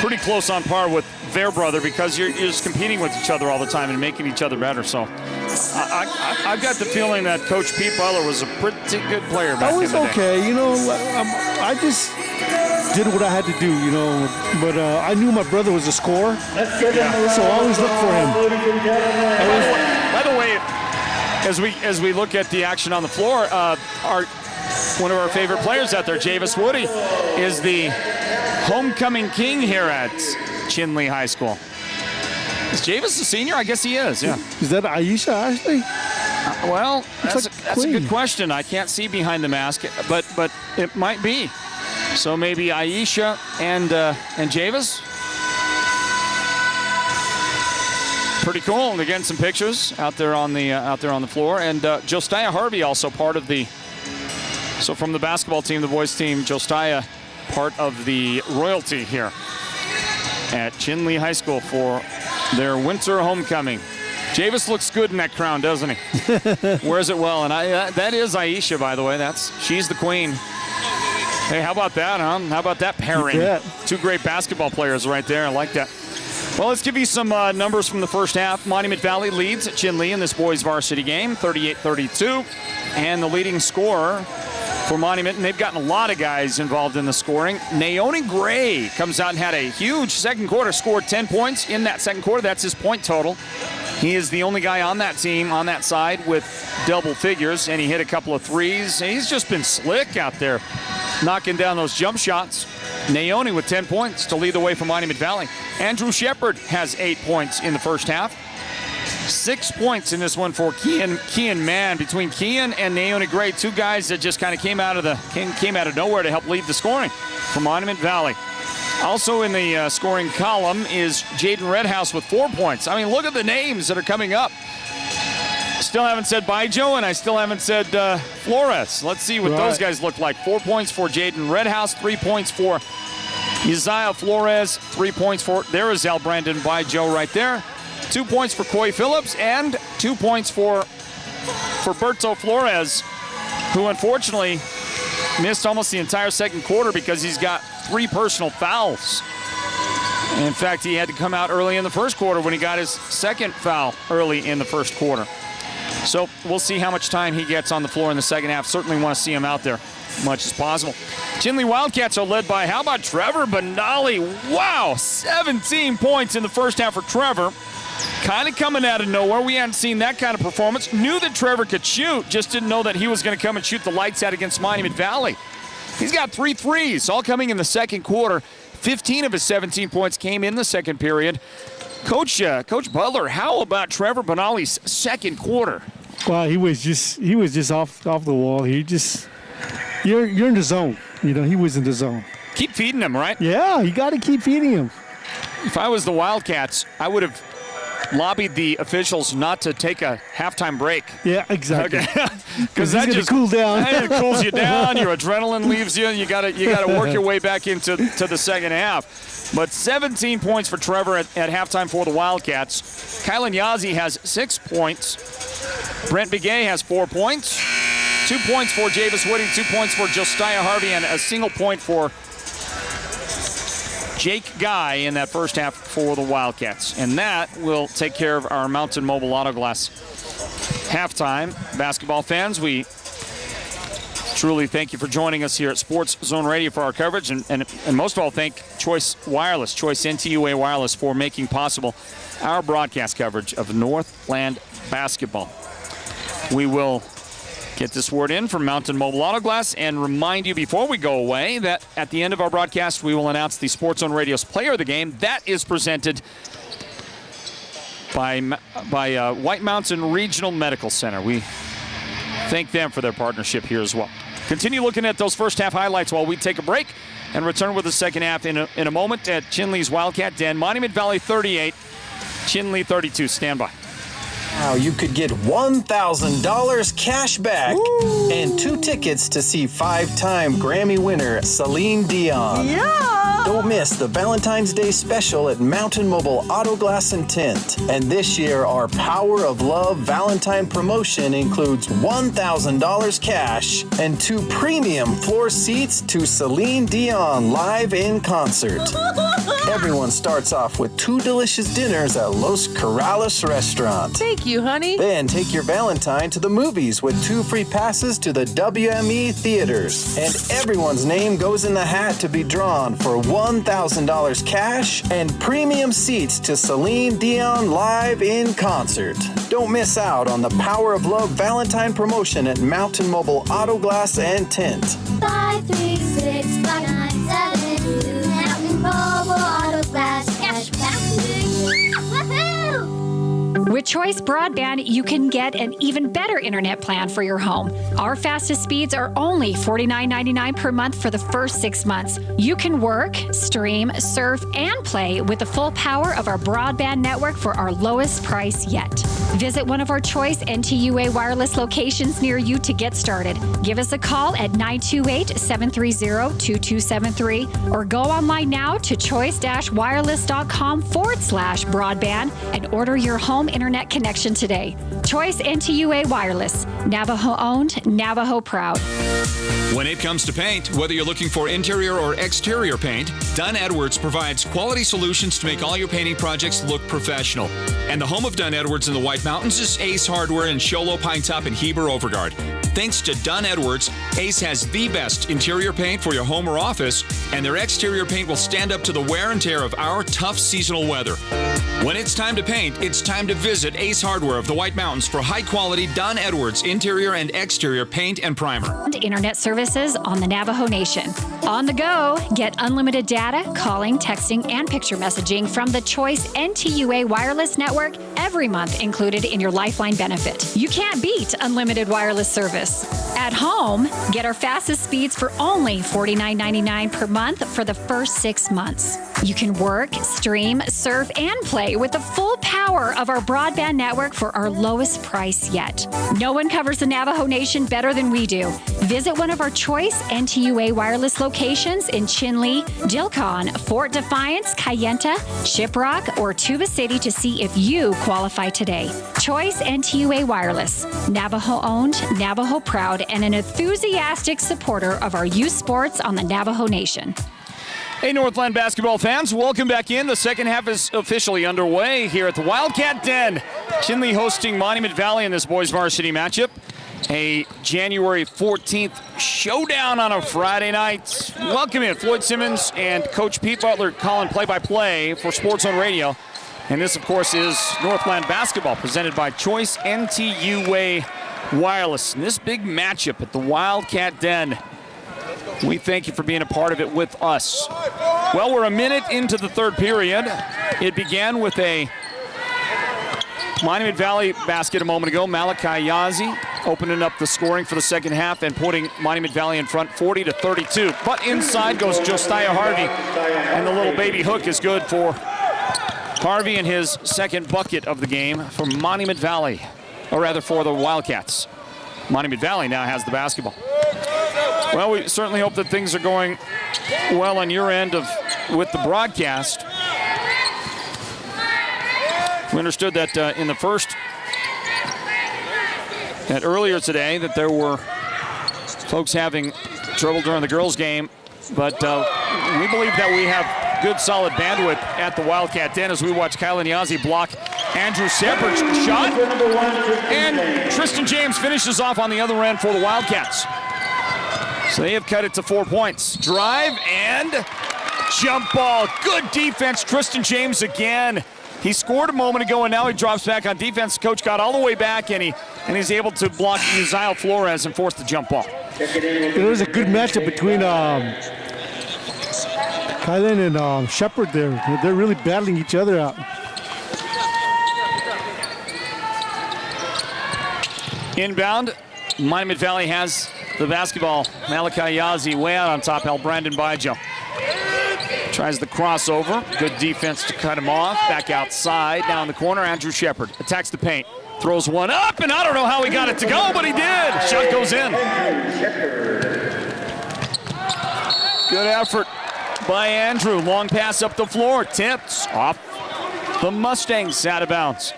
pretty close on par with their brother, because you're just competing with each other all the time and making each other better. So I've got the feeling that Coach Pete Butler was a pretty good player back in the day. I was okay. I just did what I had to do, but I knew my brother was a scorer, so I always looked for him. By the way, as we look at the action on the floor, one of our favorite players out there, Javis Woody, is the homecoming king here at Chinle High School. Is Javis a senior? I guess he is, yeah. Is that Aisha Ashley? Well, that's a good question. I can't see behind the mask, but it might be. So maybe Aisha and Javis. Pretty cool. And again, some pictures out there on the floor. And Josiah Harvey also part of the. So from the basketball team, the boys team, Josiah part of the royalty here at Chinle High School for their winter homecoming. Javis looks good in that crown, doesn't he? Wears it well. And that is Aisha, by the way. She's the queen. Hey, how about that, huh? How about that pairing? Two great basketball players right there. I like that. Well, let's give you some numbers from the first half. Monument Valley leads Chinle in this boys varsity game, 38-32. And the leading scorer for Monument, and they've gotten a lot of guys involved in the scoring. Naoni Gray comes out and had a huge second quarter, scored 10 points in that second quarter. That's his point total. He is the only guy on that team, on that side, with double figures, and he hit a couple of threes. He's just been slick out there, knocking down those jump shots. Naoni with 10 points to lead the way for Monument Valley. Andrew Shepard has 8 points in the first half. 6 points in this one for Kean Mann. Between Kean and Naoni Gray, two guys that just kind of came out of nowhere to help lead the scoring for Monument Valley. Also in the scoring column is Jaden Redhouse with 4 points. I mean, look at the names that are coming up. Still haven't said Baijo, and I still haven't said Flores. Let's see what those guys look like. 4 points for Jaden Redhouse, 3 points for Isaiah Flores, 3 points for, there is Al Brandon Baijo right there. 2 points for Coy Phillips, and 2 points for Berto Flores, who unfortunately missed almost the entire second quarter because he's got 3 personal fouls. In fact, he had to come out early in the first quarter when he got his second foul early in the first quarter. So we'll see how much time he gets on the floor in the second half. Certainly want to see him out there as much as possible. Chinle Wildcats are led by, how about Trevor Benali? Wow, 17 points in the first half for Trevor. Kind of coming out of nowhere. We hadn't seen that kind of performance. Knew that Trevor could shoot, just didn't know that he was going to come and shoot the lights out against Monument Valley. He's got 3 threes, all coming in the second quarter. 15 of his 17 points came in the second period. Coach Butler, how about Trevor Benali's second quarter? Well, he was just off the wall. You're in the zone. He was in the zone. Keep feeding him, right? Yeah, you got to keep feeding him. If I was the Wildcats, I would have lobbied the officials not to take a halftime break. Yeah, exactly. Because that just cool down. It cools you down. Your adrenaline leaves you. You gotta work your way back into the second half. But 17 points for Trevor at halftime for the Wildcats. Kylan Yazzie has 6 points. Brent Begay has 4 points. 2 points for Javis Woody, 2 points for Josiah Harvey, and a single point for Jake Guy in that first half for the Wildcats. And that will take care of our Mountain Mobile Auto Glass halftime. Basketball fans, we truly thank you for joining us here at Sports Zone Radio for our coverage. And most of all, thank Choice Wireless, Choice NTUA Wireless, for making possible our broadcast coverage of Northland Basketball. We will get this word in from Mountain Mobile Auto Glass and remind you before we go away that at the end of our broadcast, we will announce the Sports Zone Radio's Player of the Game. That is presented by White Mountain Regional Medical Center. We thank them for their partnership here as well. Continue looking at those first half highlights while we take a break and return with the second half in a moment at Chinle's Wildcat Den. Monument Valley 38, Chinle 32. Stand by. Now you could get $1,000 cash back and 2 tickets to see 5-time Grammy winner Celine Dion. Don't miss the Valentine's Day special at Mountain Mobile Auto Glass and Tint. And this year, our Power of Love Valentine promotion includes $1,000 cash and 2 premium floor seats to Celine Dion live in concert. Everyone starts off with 2 delicious dinners at Los Corrales restaurant. Thank you, honey. Then take your Valentine to the movies with 2 free passes to the WME theaters. And everyone's name goes in the hat to be drawn for $1,000 cash and premium seats to Celine Dion live in concert. Don't miss out on the Power of Love Valentine promotion at Mountain Mobile Auto Glass and Tint. 536-5972 Mountain Mobile Auto Glass cash back. Woohoo! With Choice Broadband, you can get an even better internet plan for your home. Our fastest speeds are only $49.99 per month for the first 6 months. You can work, stream, surf, and play with the full power of our broadband network for our lowest price yet. Visit one of our Choice NTUA Wireless locations near you to get started. Give us a call at 928-730-2273 or go online now to choice-wireless.com/broadband and order your home internet connection today. Choice NTUA Wireless. Navajo owned, Navajo proud. When it comes to paint, whether you're looking for interior or exterior paint, Dunn Edwards provides quality solutions to make all your painting projects look professional. And the home of Dunn Edwards in the White Mountains is Ace Hardware in Show Low, Pine Top, and Heber Overgard. Thanks to Dunn Edwards, Ace has the best interior paint for your home or office, and their exterior paint will stand up to the wear and tear of our tough seasonal weather. When it's time to paint, it's time to visit Ace Hardware of the White Mountains for high-quality Dunn Edwards interior and exterior paint and primer. Internet services on the Navajo Nation. On the go, get unlimited data, calling, texting, and picture messaging from the Choice NTUA Wireless Network every month included in your Lifeline benefit. You can't beat unlimited wireless service. At home, get our fastest speeds for only $49.99 per month for the first 6 months. You can work, stream, surf, and play with the full power of our broadband network for our lowest price yet. No one covers the Navajo Nation better than we do. Visit one of our Choice NTUA Wireless locations in Chinle, Dilcon, Fort Defiance, Kayenta, Shiprock, or Tuba City to see if you qualify today. Choice NTUA Wireless. Navajo owned, Navajo proud, and an enthusiastic supporter of our youth sports on the Navajo Nation. Hey, Northland basketball fans, welcome back in. The second half is officially underway here at the Wildcat Den. Chinle hosting Monument Valley in this boys varsity matchup. A January 14th showdown on a Friday night. Welcome in Floyd Simmons and Coach Pete Butler calling play-by-play for Sports Zone Radio. And this, of course, is Northland Basketball presented by Choice NTUA Wireless. And this big matchup at the Wildcat Den, we thank you for being a part of it with us. Well, we're a minute into the third period. It began with a Monument Valley basket a moment ago. Malachi Yazi opening up the scoring for the second half and putting Monument Valley in front 40-32. But inside goes Josiah Harvey, and the little baby hook is good for Harvey and his second bucket of the game for Monument Valley, or rather for the Wildcats. Monument Valley now has the basketball. Well, we certainly hope that things are going well on your end with the broadcast. We understood that in the first, that earlier today, that there were folks having trouble during the girls' game, but we believe that we have good, solid bandwidth at the Wildcat Den as we watch Kylan Yazi block Andrew Shepard's shot, and Tristan James finishes off on the other end for the Wildcats. So they have cut it to 4 points. Drive and jump ball. Good defense, Tristan James again. He scored a moment ago, and now he drops back on defense. Coach got all the way back, and he's able to block Uzziel Flores and force the jump ball. It was a good matchup between Kylan and Shepard there. They're really battling each other out. Inbound, Monument Valley has the basketball. Malachi Yazzie way out on top, held Brandon Bijo. Tries the crossover. Good defense to cut him off. Back outside, down in the corner, Andrew Shepard attacks the paint. Throws one up, and I don't know how he got it to go, but he did. Shot goes in. Good effort by Andrew. Long pass up the floor. Tips off the Mustangs, out of bounds.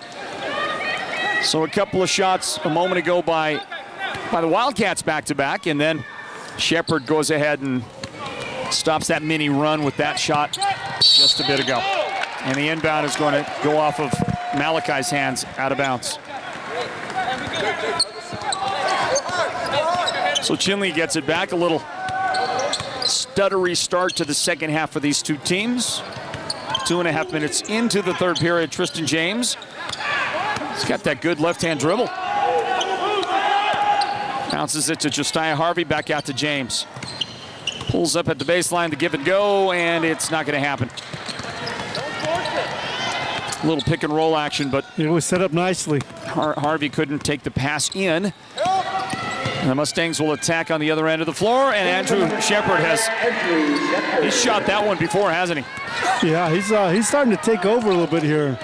So a couple of shots a moment ago by the Wildcats back-to-back, and then Shepard goes ahead and stops that mini run with that shot just a bit ago. And the inbound is going to go off of Malachi's hands, out of bounds. So Chinle gets it back. A little stuttery start to the second half for these two teams. 2.5 minutes into the third period, Tristan James. He's got that good left-hand dribble. Bounces it to Josiah Harvey, back out to James. Pulls up at the baseline to give and go, and it's not going to happen. A little pick and roll action, but it was set up nicely. Harvey couldn't take the pass in. And the Mustangs will attack on the other end of the floor, and Andrew Shepard he's shot that one before, hasn't he? Yeah, he's starting to take over a little bit here.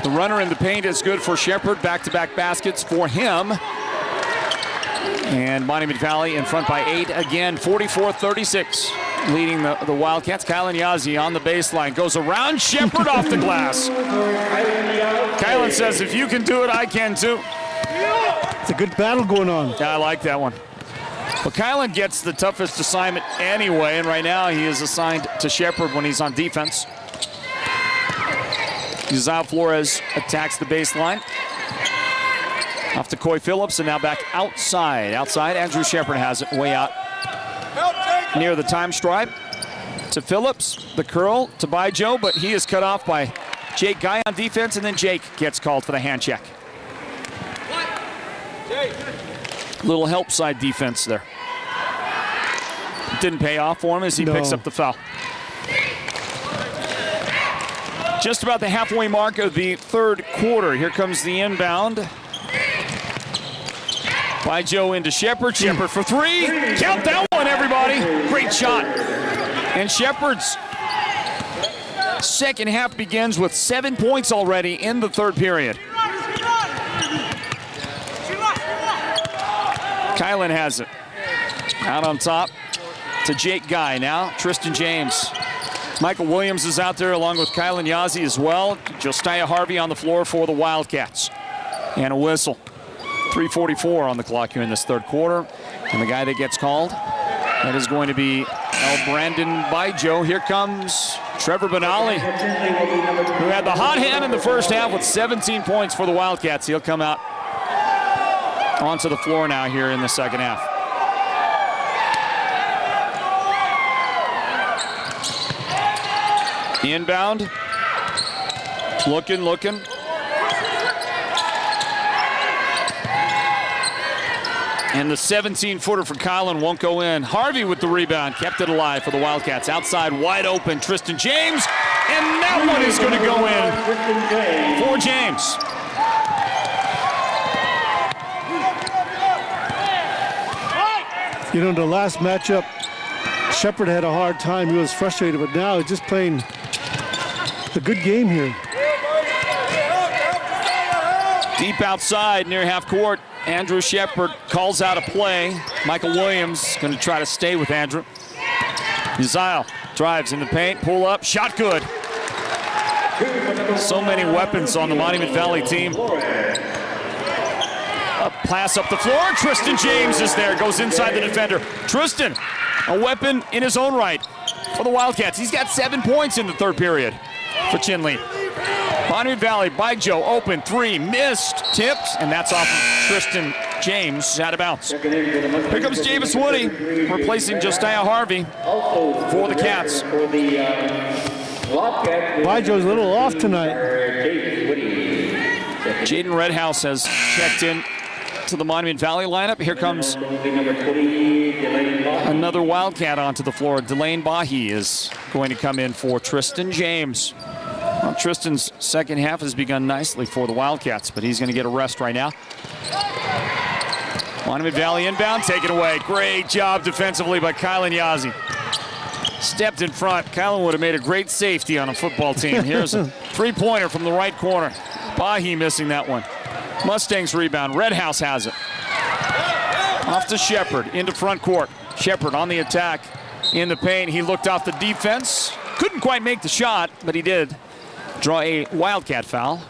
The runner in the paint is good for Shepard. Back-to-back baskets for him. And Monument Valley in front by 8 again, 44-36. Leading the Wildcats. Kylan Yazzie on the baseline. Goes around Shepard off the glass. Kylan says, if you can do it, I can too. It's a good battle going on. Yeah, I like that one. Well, Kylan gets the toughest assignment anyway, and right now he is assigned to Shepard when he's on defense. Uzziah Flores attacks the baseline. Off to Coy Phillips, and now back outside. Outside, Andrew Shepard has it way out near the time stripe. To Phillips, the curl to Bijo, but he is cut off by Jake Guy on defense, and then Jake gets called for the hand check. Little help side defense there. Didn't pay off for him as he picks up the foul. Just about the halfway mark of the third quarter. Here comes the inbound. Bijo into Shepard. Shepard for three. Count that one, everybody. Great shot. And Shepard's second half begins with 7 points already in the third period. Kylan has it. Out on top to Jake Guy now. Tristan James. Michael Williams is out there along with Kylan Yazzie as well. Josiah Harvey on the floor for the Wildcats. And a whistle. 3:44 on the clock here in this third quarter. And the guy that gets called, that is going to be Brandon Bijo. Here comes Trevor Benali, who had the hot hand in the first half with 17 points for the Wildcats. He'll come out onto the floor now here in the second half. Inbound. Looking. And the 17-footer for Kylan won't go in. Harvey with the rebound, kept it alive for the Wildcats. Outside, wide open, Tristan James. And that one is going to go in for James. You know, the last matchup, Shepard had a hard time. He was frustrated, but now he's just playing a good game here. Deep outside near half court. Andrew Shepard calls out a play. Michael Williams going to try to stay with Andrew. Uzziah drives in the paint, pull up, shot good. So many weapons on the Monument Valley team. A pass up the floor. Tristan James is there, goes inside the defender. Tristan, a weapon in his own right for the Wildcats. He's got 7 points in the third period for Chinle. Monument Valley, Bijo, open three, missed, tipped, and that's off of Tristan James, out of bounds. Here comes Javis Woody, replacing Josiah Harvey for the Cats. Bijo's a little off tonight. Jaden Redhouse has checked in to the Monument Valley lineup. Here comes another Wildcat onto the floor. Delane Bahi is going to come in for Tristan James. Well, Tristan's second half has begun nicely for the Wildcats, but he's going to get a rest right now. Monument Valley inbound, taken away. Great job defensively by Kylan Yazzie. Stepped in front. Kylan would have made a great safety on a football team. Here's a three-pointer from the right corner. Bahi missing that one. Mustangs rebound. Red House has it. Off to Shepard, into front court. Shepard on the attack in the paint. He looked off the defense. Couldn't quite make the shot, but he did draw a Wildcat foul.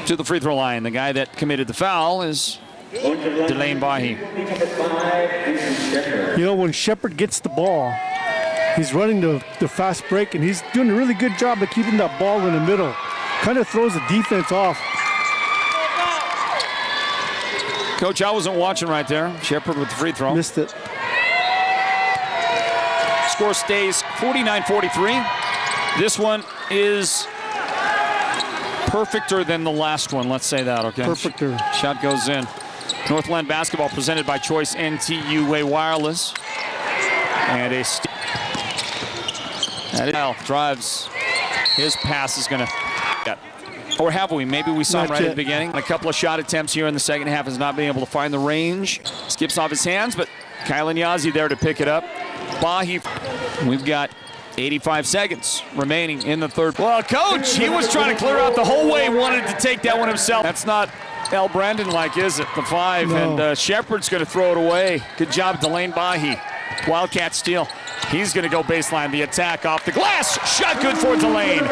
To the free throw line. The guy that committed the foul is Delane Bahi. You know, when Shepard gets the ball, he's running the fast break, and he's doing a really good job of keeping that ball in the middle. Kind of throws the defense off. Coach, I wasn't watching right there. Shepard with the free throw. Missed it. Score stays 49-43. This one is perfecter than the last one. Let's say that, okay? Perfecter. Shot goes in. Northland Basketball presented by Choice NTUA Wireless. And a drives. His pass is going to get. Or have we? Maybe we saw him right at the beginning. A couple of shot attempts here in the second half has not been able to find the range. Skips off his hands, but Kylan Yazzie there to pick it up. Bahi, we've got 85 seconds remaining in the third. Well, Coach, he was trying to clear out the whole way, wanted to take that one himself. That's not L. Brandon-like, is it? The 5, no. And Shepard's going to throw it away. Good job, Delane Bahi. Wildcat steal. He's going to go baseline. The attack off the glass. Shot good for Delane.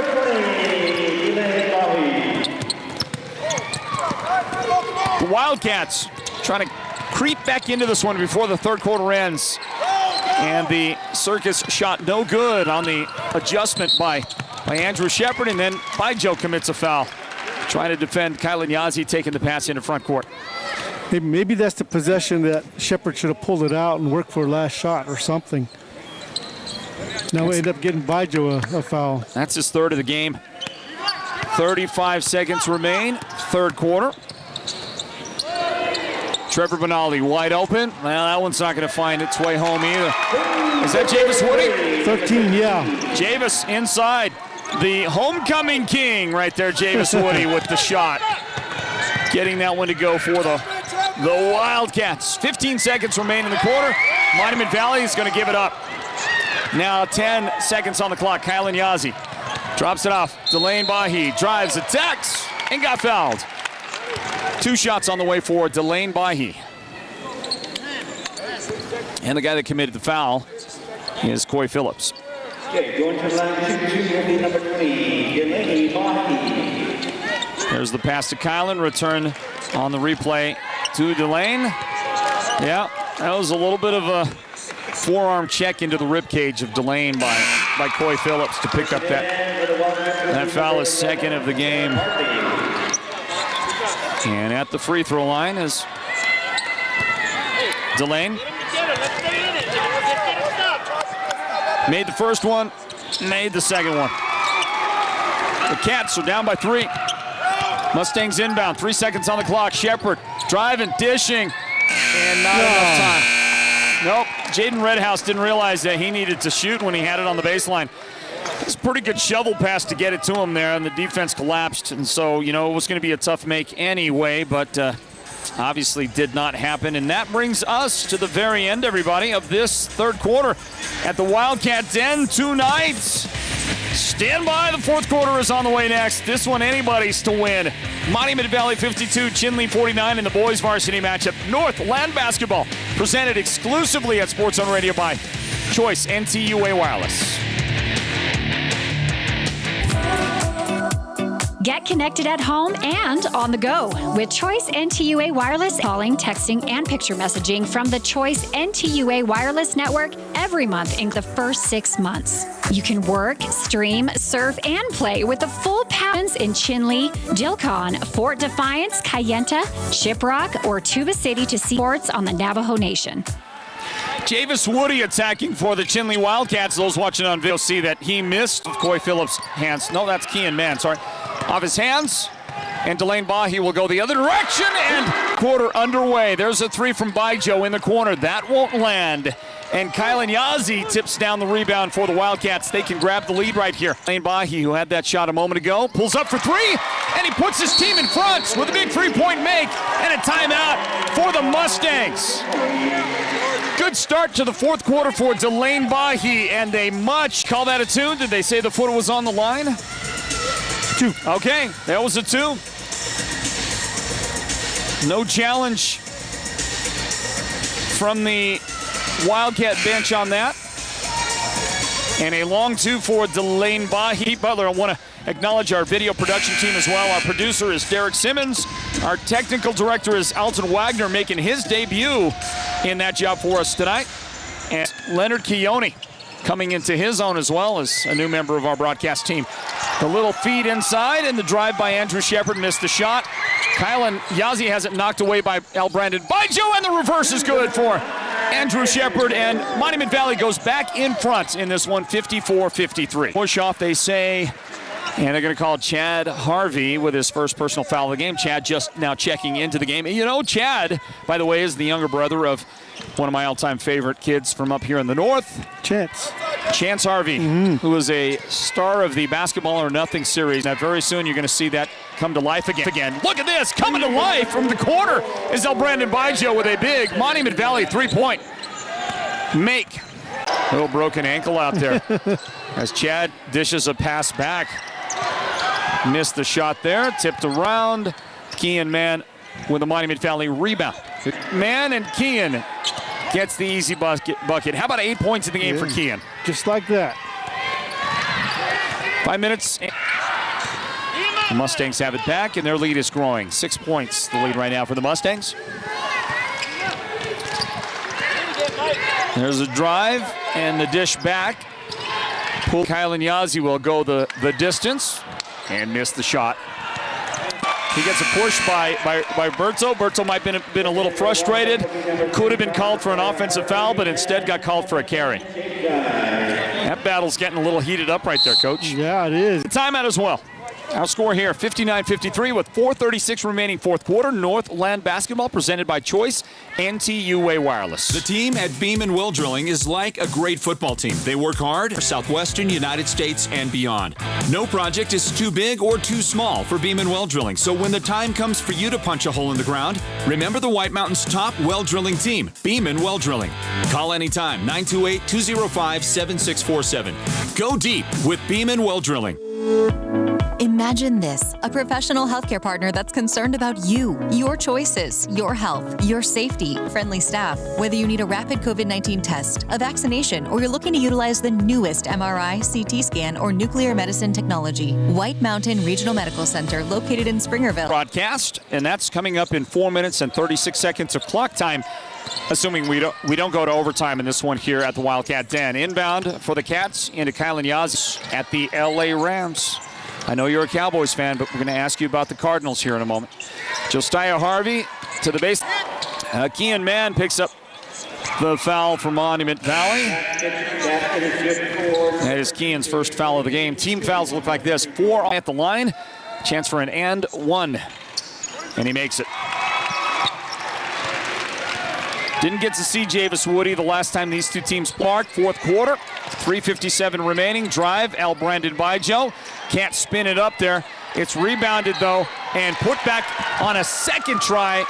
The Wildcats trying to creep back into this one before the third quarter ends. And the circus shot no good on the adjustment by Andrew Shepard, and then Baijo commits a foul. Trying to defend Kylan Yazzie taking the pass into front court. Maybe that's the possession that Shepard should have pulled it out and worked for a last shot or something. Now we end up getting Baijo a foul. That's his third of the game. 35 seconds remain, third quarter. Trevor Benali wide open. Well, that one's not going to find its way home either. Is that Javis Woody? 13, yeah. Javis inside. The homecoming king right there, Javis Woody with the shot. Getting that one to go for the Wildcats. 15 seconds remain in the quarter. Monument Valley is going to give it up. Now 10 seconds on the clock. Kylan Yazzie drops it off. Delane Bahi drives, attacks, and got fouled. 2 shots on the way for Delane Bahi. And the guy that committed the foul is Coy Phillips. Going to the line, will be number 20, Delane Bahi. There's the pass to Kylan. Return on the replay to Delane. Yeah, that was a little bit of a forearm check into the ribcage of Delane by Coy Phillips to pick up that foul, is second of the game. And at the free throw line is Delane. Made the first one, made the second one. The Cats are down by 3. Mustangs inbound, 3 seconds on the clock. Shepard driving, dishing, and not enough time. Nope, Jaden Redhouse didn't realize that he needed to shoot when he had it on the baseline. It's a pretty good shovel pass to get it to him there, and the defense collapsed. And so, you know, it was going to be a tough make anyway, but obviously did not happen. And that brings us to the very end, everybody, of this third quarter at the Wildcat Den tonight. Stand by, the fourth quarter is on the way next. This one, anybody's to win. Monument Valley 52, Chinle 49 in the boys varsity matchup. Northland Basketball, presented exclusively at Sports Zone Radio by Choice NTUA Wireless. Get connected at home and on the go with Choice NTUA Wireless. Calling, texting, and picture messaging from the Choice NTUA Wireless Network every month in the first 6 months. You can work, stream, surf, and play with the full patterns in Chinle, Dilcon, Fort Defiance, Kayenta, Shiprock, or Tuba City to see sports on the Navajo Nation. Javis Woody attacking for the Chinle Wildcats. Those watching on video see that he missed Coy Phillips' hands. No, that's Kean Mann, sorry. Off his hands, and Delane Bahi will go the other direction, and quarter underway. There's a 3 from Baijo in the corner. That won't land. And Chinle Wildcats tips down the rebound for the Wildcats. They can grab the lead right here. Lane Bahi, who had that shot a moment ago, pulls up for three, and he puts his team in front with a big three-point make and a timeout for the Mustangs. Good start to the fourth quarter for Delane Bahi, and they call that a two? Did they say the footer was on the line? Two. Okay, that was a two. No challenge from the Wildcat bench on that. And a long two for Delane Bahi. Butler, I want to acknowledge our video production team as well. Our producer is Derek Simmons. Our technical director is Alton Wagner, making his debut in that job for us tonight. And Leonard Keone coming into his own as well as a new member of our broadcast team. The little feed inside and the drive by Andrew Shepard, missed the shot. Chinle Wildcats has it knocked away by Al Brandon Baijo, and the reverse is good for Andrew Shepard, and Monument Valley goes back in front in this one, 54-53. Push off, they say, and they're going to call Chad Harvey with his first personal foul of the game. Chad just now checking into the game. You know, Chad, by the way, is the younger brother of one of my all-time favorite kids from up here in the north. Chance Harvey, who is a star of the Basketball or Nothing series. Now, very soon you're going to see that come to life again. Look at this, coming to life from the corner is El Brandon Baijo with a big Monument Valley three-point make. A little broken ankle out there as Chad dishes a pass back. Missed the shot there, tipped around. Kean Mann with a Monument Valley rebound. Mann and Kean gets the easy bucket. How about 8 points in the game for Kean? Just like that. 5 minutes. The Mustangs have it back, and their lead is growing. 6 points, the lead right now for the Mustangs. There's a drive, and the dish back. Chinle Wildcats will go the distance and miss the shot. He gets a push by Berto. Berto might have been a little frustrated. Could have been called for an offensive foul, but instead got called for a carry. That battle's getting a little heated up right there, Coach. Yeah, it is. Timeout as well. Our score here, 59-53 with 4:36 remaining fourth quarter. Northland Basketball presented by Choice NTUA Wireless. The team at Beeman Well Drilling is like a great football team. They work hard for Southwestern United States and beyond. No project is too big or too small for Beeman Well Drilling. So when the time comes for you to punch a hole in the ground, remember the White Mountains' top well drilling team, Beeman Well Drilling. Call anytime, 928-205-7647. Go deep with Beeman Well Drilling. Imagine this, a professional healthcare partner that's concerned about you, your choices, your health, your safety, friendly staff. Whether you need a rapid COVID-19 test, a vaccination, or you're looking to utilize the newest MRI, CT scan, or nuclear medicine technology, White Mountain Regional Medical Center, located in Springerville. Broadcast, and that's coming up in 4 minutes and 36 seconds of clock time, assuming we don't go to overtime in this one here at the Wildcat Den. Inbound for the Cats into Chinle Wildcats at the LA Rams. I know you're a Cowboys fan, but we're going to ask you about the Cardinals here in a moment. Josiah Harvey to the base. Kean Mann picks up the foul for Monument Valley. That is Kean's first foul of the game. Team fouls look like this. 4 at the line. Chance for an and one. And he makes it. Didn't get to see Javis Woody the last time these two teams sparked. Fourth quarter, 3:57 remaining. Drive, Al Brandon Baijo. Can't spin it up there. It's rebounded, though, and put back on a second try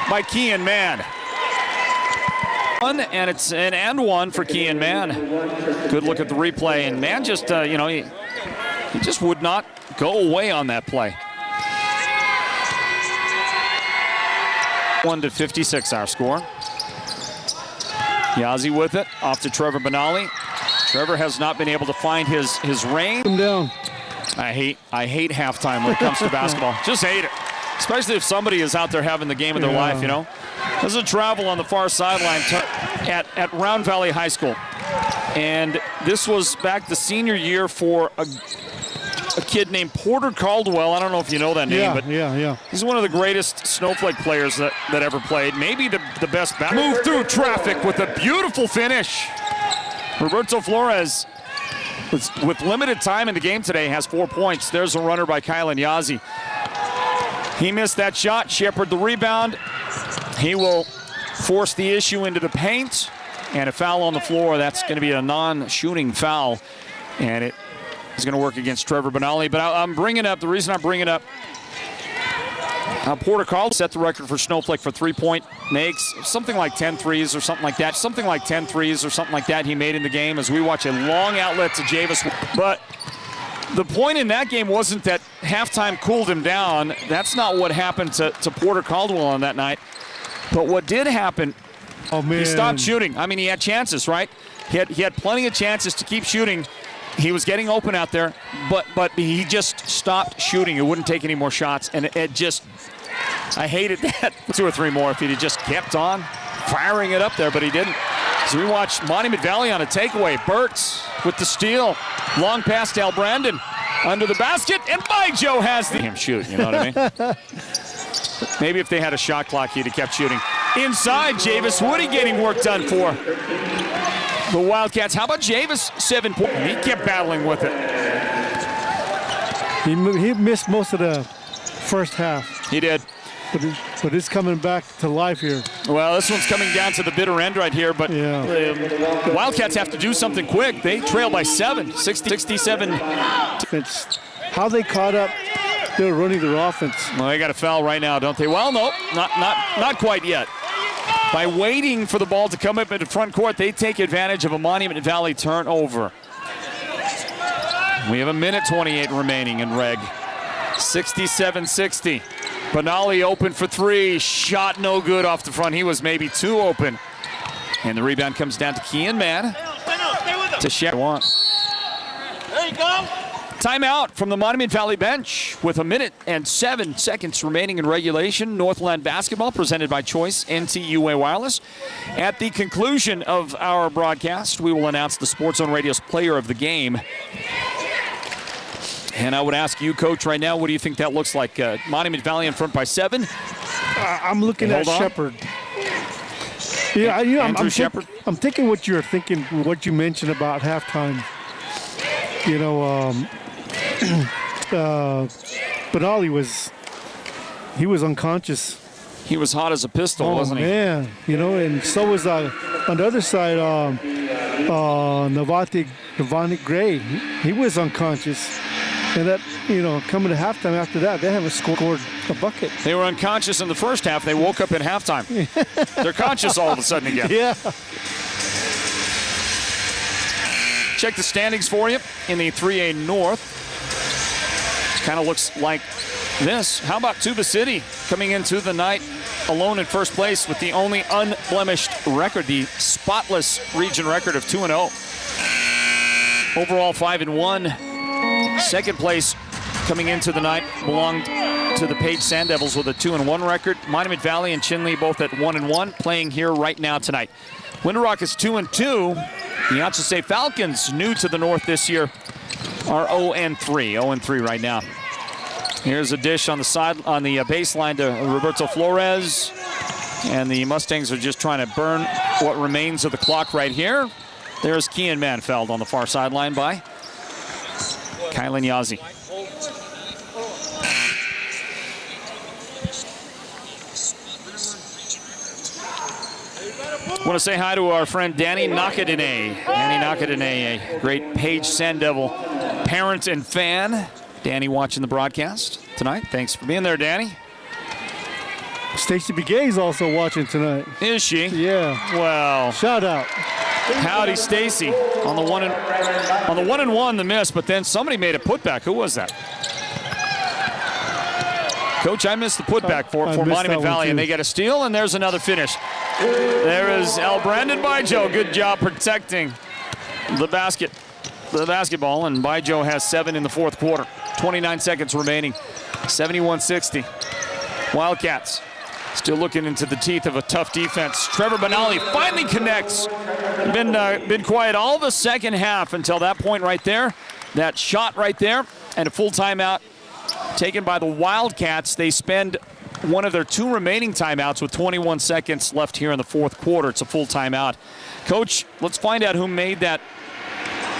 by Kean Mann. And it's an and one for Kean Mann. Good look at the replay, and Mann just, he just would not go away on that play. 1-56 our score. Yazzie with it, off to Trevor Benali. Trevor has not been able to find his range. Him down. I hate halftime when it comes to basketball. Just hate it. Especially if somebody is out there having the game of their life, you know. There's a travel on the far sideline at Round Valley High School. And this was back the senior year for a kid named Porter Caldwell. I don't know if you know that name, but he's one of the greatest snowflake players that ever played. Maybe the best back. Move through traffic with a beautiful finish. Roberto Flores, with limited time in the game today, has 4 points. There's a runner by Chinle Wildcats. He missed that shot. Shepard the rebound. He will force the issue into the paint. and a foul on the floor. That's going to be a non-shooting foul, and it is going to work against Trevor Benally. But I'm bringing up, the reason I'm bringing up, Porter Carl set the record for Snowflake for three-point makes, something like 10 threes or something like that. Something like 10 threes or something like that he made in the game as we watch a long outlet to Javis. But the point in that game wasn't that halftime cooled him down. That's not what happened to Porter Caldwell on that night. But what did happen, he stopped shooting. I mean, he had chances, right? He had plenty of chances to keep shooting. He was getting open out there, but he just stopped shooting. He wouldn't take any more shots, and it just, I hated that. 2 or 3 more if he'd just kept on firing it up there, but he didn't. So we watch Monument Valley on a takeaway. Burtz with the steal. Long pass to Al Brandon. Under the basket, and Joe has him shoot, you know what I mean? Maybe if they had a shot clock, he'd have kept shooting. Inside, Javis Woody getting work done for the Wildcats. How about Javis? 7 points. He kept battling with it. He missed most of the first half. He did. But it's coming back to life here. Well, this one's coming down to the bitter end right here, but the Wildcats have to do something quick. They trail by 7, 67. It's how they caught up. They were running their offense. Well, they got a foul right now, don't they? Well, no, not quite yet. By waiting for the ball to come up into front court, they take advantage of a Monument Valley turnover. We have 1:28 remaining in reg. 67-60. Benally open for 3. Shot no good off the front. He was maybe 2 open. And the rebound comes down to Kean Mann. To Shep. There you go. Timeout from the Monument Valley bench with 1:07 remaining in regulation. Northland Basketball presented by Choice NTUA Wireless. At the conclusion of our broadcast, we will announce the Sports Zone Radio's player of the game. And I would ask you, Coach, right now, what do you think that looks like? Monument Valley in front by 7. I'm looking at Shepard. Yeah, I'm Shepard. I'm thinking what you're thinking, what you mentioned about halftime. You know, Benally was unconscious. He was hot as a pistol, wasn't he? Oh, man. You know, and so was on the other side, Navante Gray. He was unconscious. And that, you know, coming to halftime after that, they haven't scored a bucket. They were unconscious in the first half. They woke up in halftime. They're conscious all of a sudden again. Yeah. Check the standings for you in the 3A North. Kind of looks like this. How about Tuba City coming into the night alone in first place with the only unblemished record, the spotless region record of 2-0. Overall 5-1. Second place coming into the night belonged to the Page Sand Devils with a 2-1 record. Monument Valley and Chinle both at 1-1, playing here right now tonight. Winter Rock is 2-2. The Yachtse Falcons, new to the North this year, are 0-3. 0-3 right now. Here's a dish on the baseline to Roberto Flores. And the Mustangs are just trying to burn what remains of the clock right here. There's Kean Manfeld on the far sideline by Kylan Yazzie. I want to say hi to our friend Danny Nakadene. Danny Nakadene, a great Page Sand Devil parent and fan. Danny watching the broadcast tonight. Thanks for being there, Danny. Stacy Begay's also watching tonight. Is she? Yeah. Well. Shout out. Howdy, Stacy. On the 1-1, the miss, but then somebody made a putback. Who was that? Coach, I missed the putback for Monument Valley, and they get a steal, and there's another finish. There is Al Brandon Bijo. Good job protecting the basketball, and Bijo has 7 in the fourth quarter. 29 seconds remaining. 71-60. Wildcats still looking into the teeth of a tough defense. Trevor Benally finally connects. Been quiet all the second half until that point right there. That shot right there, and a full timeout taken by the Wildcats. They spend one of their 2 remaining timeouts with 21 seconds left here in the fourth quarter. It's a full timeout. Coach, let's find out who made that.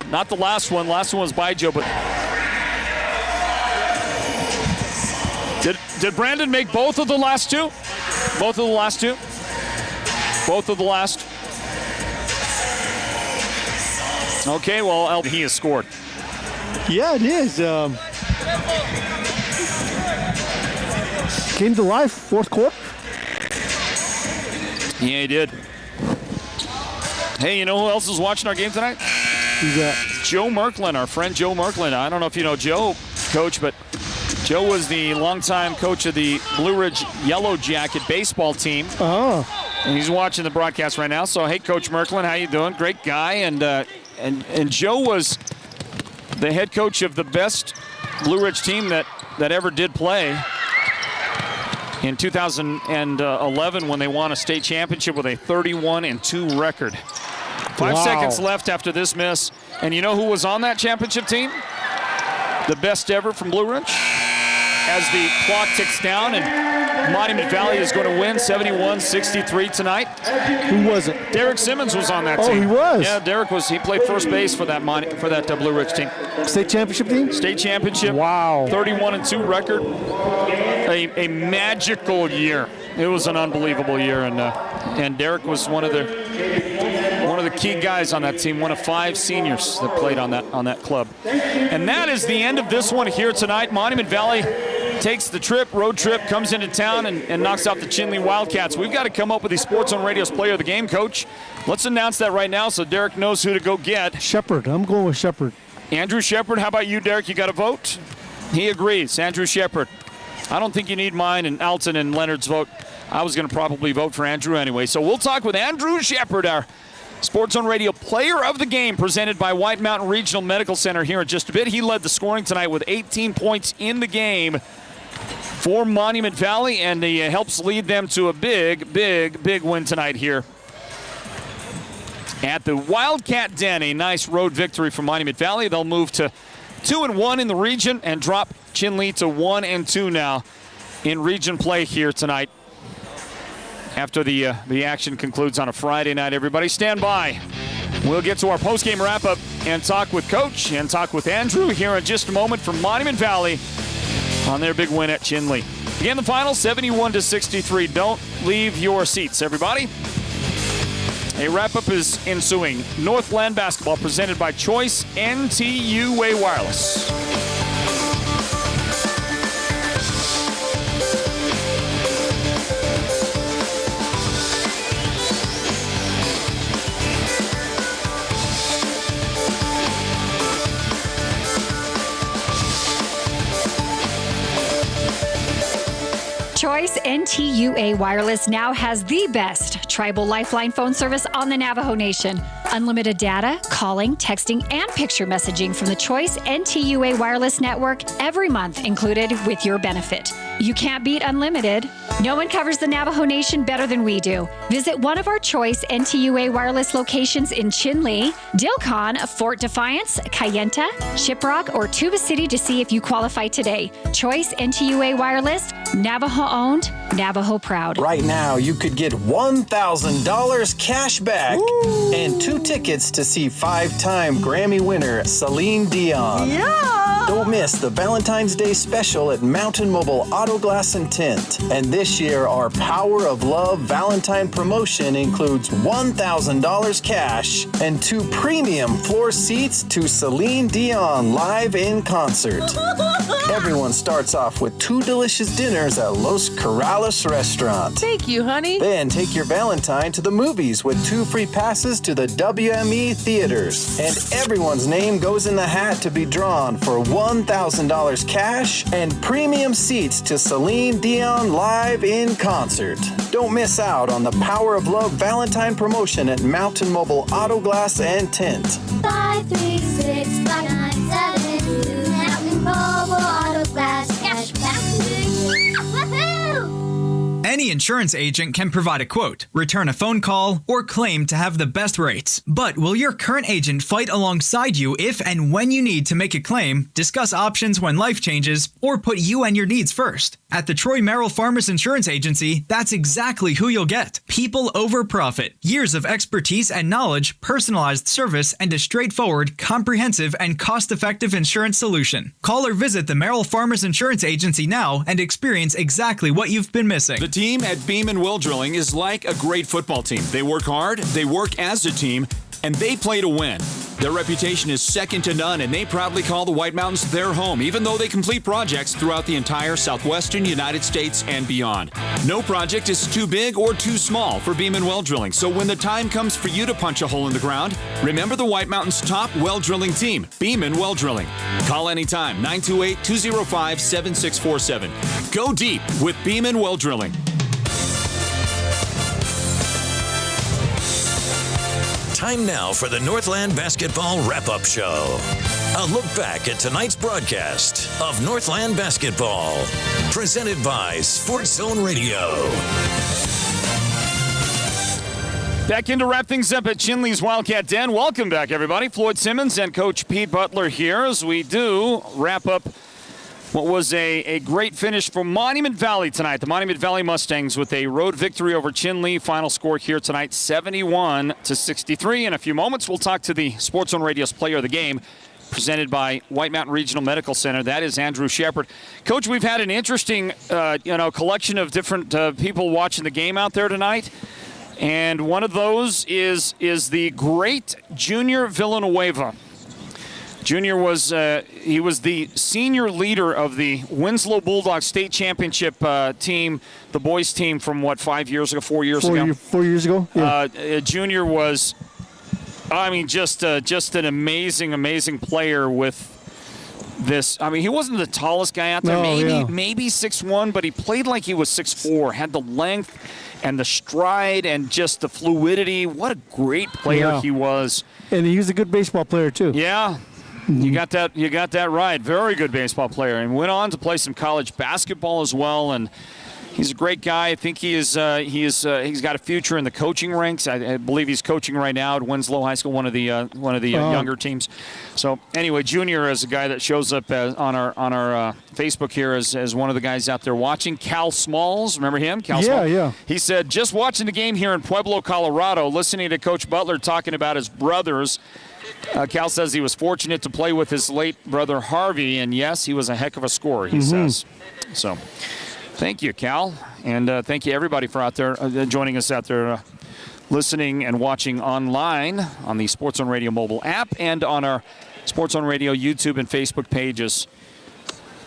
Not the last one. Last one was Bijo, but did Brandon make both of the last 2? Both of the last 2? Both of the last. Okay, well, he has scored. Yeah, it is. Came to life, fourth quarter. Yeah, he did. Hey, you know who else is watching our game tonight? Who's that? Joe Merklin, our friend Joe Merklin. I don't know if you know Joe, Coach, but Joe was the longtime coach of the Blue Ridge Yellow Jacket baseball team. Oh. And he's watching the broadcast right now. So, hey, Coach Merklin, how you doing? Great guy. And Joe was the head coach of the best Blue Ridge team that ever did play in 2011 when they won a state championship with a 31-2 record. 5 seconds left after this miss. And you know who was on that championship team? The best ever from Blue Ridge. As the clock ticks down, and Monument Valley is going to win 71-63 tonight. Who was it? Derek Simmons was on that team. Oh, he was? Yeah, Derek was. He played first base for that Blue Ridge team. State championship team? State championship. Wow. 31-2 record. A magical year. It was an unbelievable year, and Derek was one of the key guys on that team, one of 5 seniors that played on that club. And that is the end of this one here tonight. Monument Valley takes the road trip, comes into town, and knocks out the Chinle Wildcats. We've got to come up with the Sports on Radio's player of the game, Coach. Let's announce that right now so Derek knows who to go get. Shepard. I'm going with Shepard. Andrew Shepard. How about you, Derek? You got a vote? He agrees. Andrew Shepard. I don't think you need mine and Alton and Leonard's vote. I was going to probably vote for Andrew anyway. So we'll talk with Andrew Shepard, our Sports on Radio player of the game, presented by White Mountain Regional Medical Center here in just a bit. He led the scoring tonight with 18 points in the game for Monument Valley, and he helps lead them to a big, big, big win tonight here at the Wildcat Den. A nice road victory for Monument Valley. They'll move to 2-1 in the region and drop Chinle to 1-2 now in region play here tonight. After the action concludes on a Friday night, everybody stand by. We'll get to our postgame wrap-up and talk with Coach and talk with Andrew here in just a moment from Monument Valley on their big win at Chinle. Again, the final 71-63. Don't leave your seats, everybody. A wrap-up is ensuing. Northland Basketball presented by Choice NTUA Wireless. Choice NTUA Wireless now has the best tribal lifeline phone service on the Navajo Nation. Unlimited data, calling, texting, and picture messaging from the Choice NTUA Wireless network every month included with your benefit. You can't beat unlimited. No one covers the Navajo Nation better than we do. Visit one of our Choice NTUA Wireless locations in Chinle, Dilcon, Fort Defiance, Kayenta, Shiprock, or Tuba City to see if you qualify today. Choice NTUA Wireless, Navajo-owned, Navajo-proud. Right now, you could get $1,000 cash back and 2 tickets to see 5-time Grammy winner Celine Dion. Yeah! Don't miss the Valentine's Day special at Mountain Mobile Auto Glass and Tint. And this year, our Power of Love Valentine promotion includes $1,000 cash and 2 premium floor seats to Celine Dion live in concert. Everyone starts off with 2 delicious dinners at Los Corrales restaurant. Thank you, honey. Then take your Valentine to the movies with 2 free passes to the WME theaters. And everyone's name goes in the hat to be drawn for $1,000 cash and premium seats to Celine Dion live in concert. Don't miss out on the Power of Love Valentine promotion at Mountain Mobile Auto Glass and Tint. 536-5972 Mountain Mobile Auto Glass Cashback. Woohoo! Any insurance agent can provide a quote, return a phone call, or claim to have the best rates. But will your current agent fight alongside you if and when you need to make a claim, discuss options when life changes, or put you and your needs first? At the Troy Merrill Farmers Insurance Agency, that's exactly who you'll get. People over profit. Years of expertise and knowledge, personalized service, and a straightforward, comprehensive, and cost-effective insurance solution. Call or visit the Merrill Farmers Insurance Agency now and experience exactly what you've been missing. The team at Beam and Well Drilling is like a great football team. They work hard, they work as a team, and they play to win. Their reputation is second to none, and they proudly call the White Mountains their home, even though they complete projects throughout the entire southwestern United States and beyond. No project is too big or too small for Beeman Well Drilling, so when the time comes for you to punch a hole in the ground, remember the White Mountains' top well drilling team, Beeman Well Drilling. Call anytime, 928-205-7647. Go deep with Beeman Well Drilling. Time now for the Northland Basketball Wrap-Up Show. A look back at tonight's broadcast of Northland Basketball. Presented by Sports Zone Radio. Back in to wrap things up at Chinle's Wildcat Den. Welcome back, everybody. Floyd Simmons and Coach Pete Butler here as we do wrap up what was a great finish for Monument Valley tonight. The Monument Valley Mustangs with a road victory over Chinle. Final score here tonight, 71-63. In a few moments, we'll talk to the Sports Zone Radio's player of the game, presented by White Mountain Regional Medical Center. That is Andrew Shepard. Coach, we've had an interesting collection of different people watching the game out there tonight. And one of those is the great Junior Villanueva. Junior was he was the senior leader of the Winslow Bulldogs state championship team, the boys team from 4 years ago? 4 years ago. Yeah. Junior was, just an amazing player with this. He wasn't the tallest guy out there. Maybe 6'1", but he played like he was 6'4", had the length and the stride and just the fluidity. What a great player he was. And he was a good baseball player too. Yeah. You got that right. Very good baseball player, and went on to play some college basketball as well. And he's a great guy. I think he's got a future in the coaching ranks. I believe he's coaching right now at Winslow High School, one of the younger teams. So anyway, Junior is a guy that shows up on our Facebook here as one of the guys out there watching. Cal Smalls, remember him? Cal Smalls? Yeah. He said, just watching the game here in Pueblo, Colorado, listening to Coach Butler talking about his brothers. Cal says he was fortunate to play with his late brother Harvey, and yes, he was a heck of a scorer, he says. So thank you, Cal, and thank you everybody for out there joining us out there, listening and watching online on the Sports Zone Radio mobile app and on our Sports Zone Radio YouTube and Facebook pages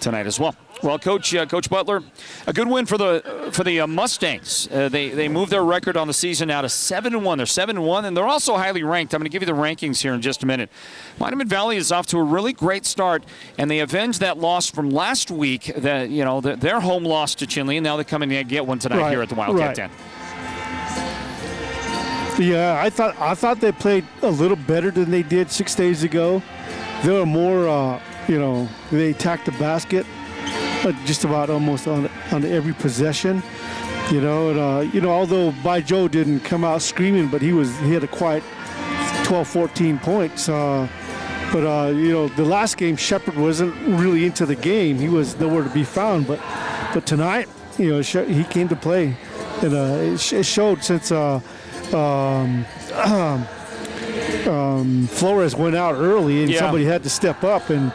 tonight as well. Well, Coach Butler, a good win for the Mustangs. They moved their record on the season now to 7-1. They're 7-1, and they're also highly ranked. I'm going to give you the rankings here in just a minute. Monument Valley is off to a really great start, and they avenged that loss from last week. Their home loss to Chinle, and now they're coming to get one tonight here at the Wildcat Den. Yeah, I thought they played a little better than they did 6 days ago. They were more, they attacked the basket. Just about almost on every possession, although By Joe didn't come out screaming, but he had a quiet 12-14 points. But the last game, Shepard wasn't really into the game. He was nowhere to be found. But tonight, he came to play, and it showed since Flores went out early, and somebody had to step up, and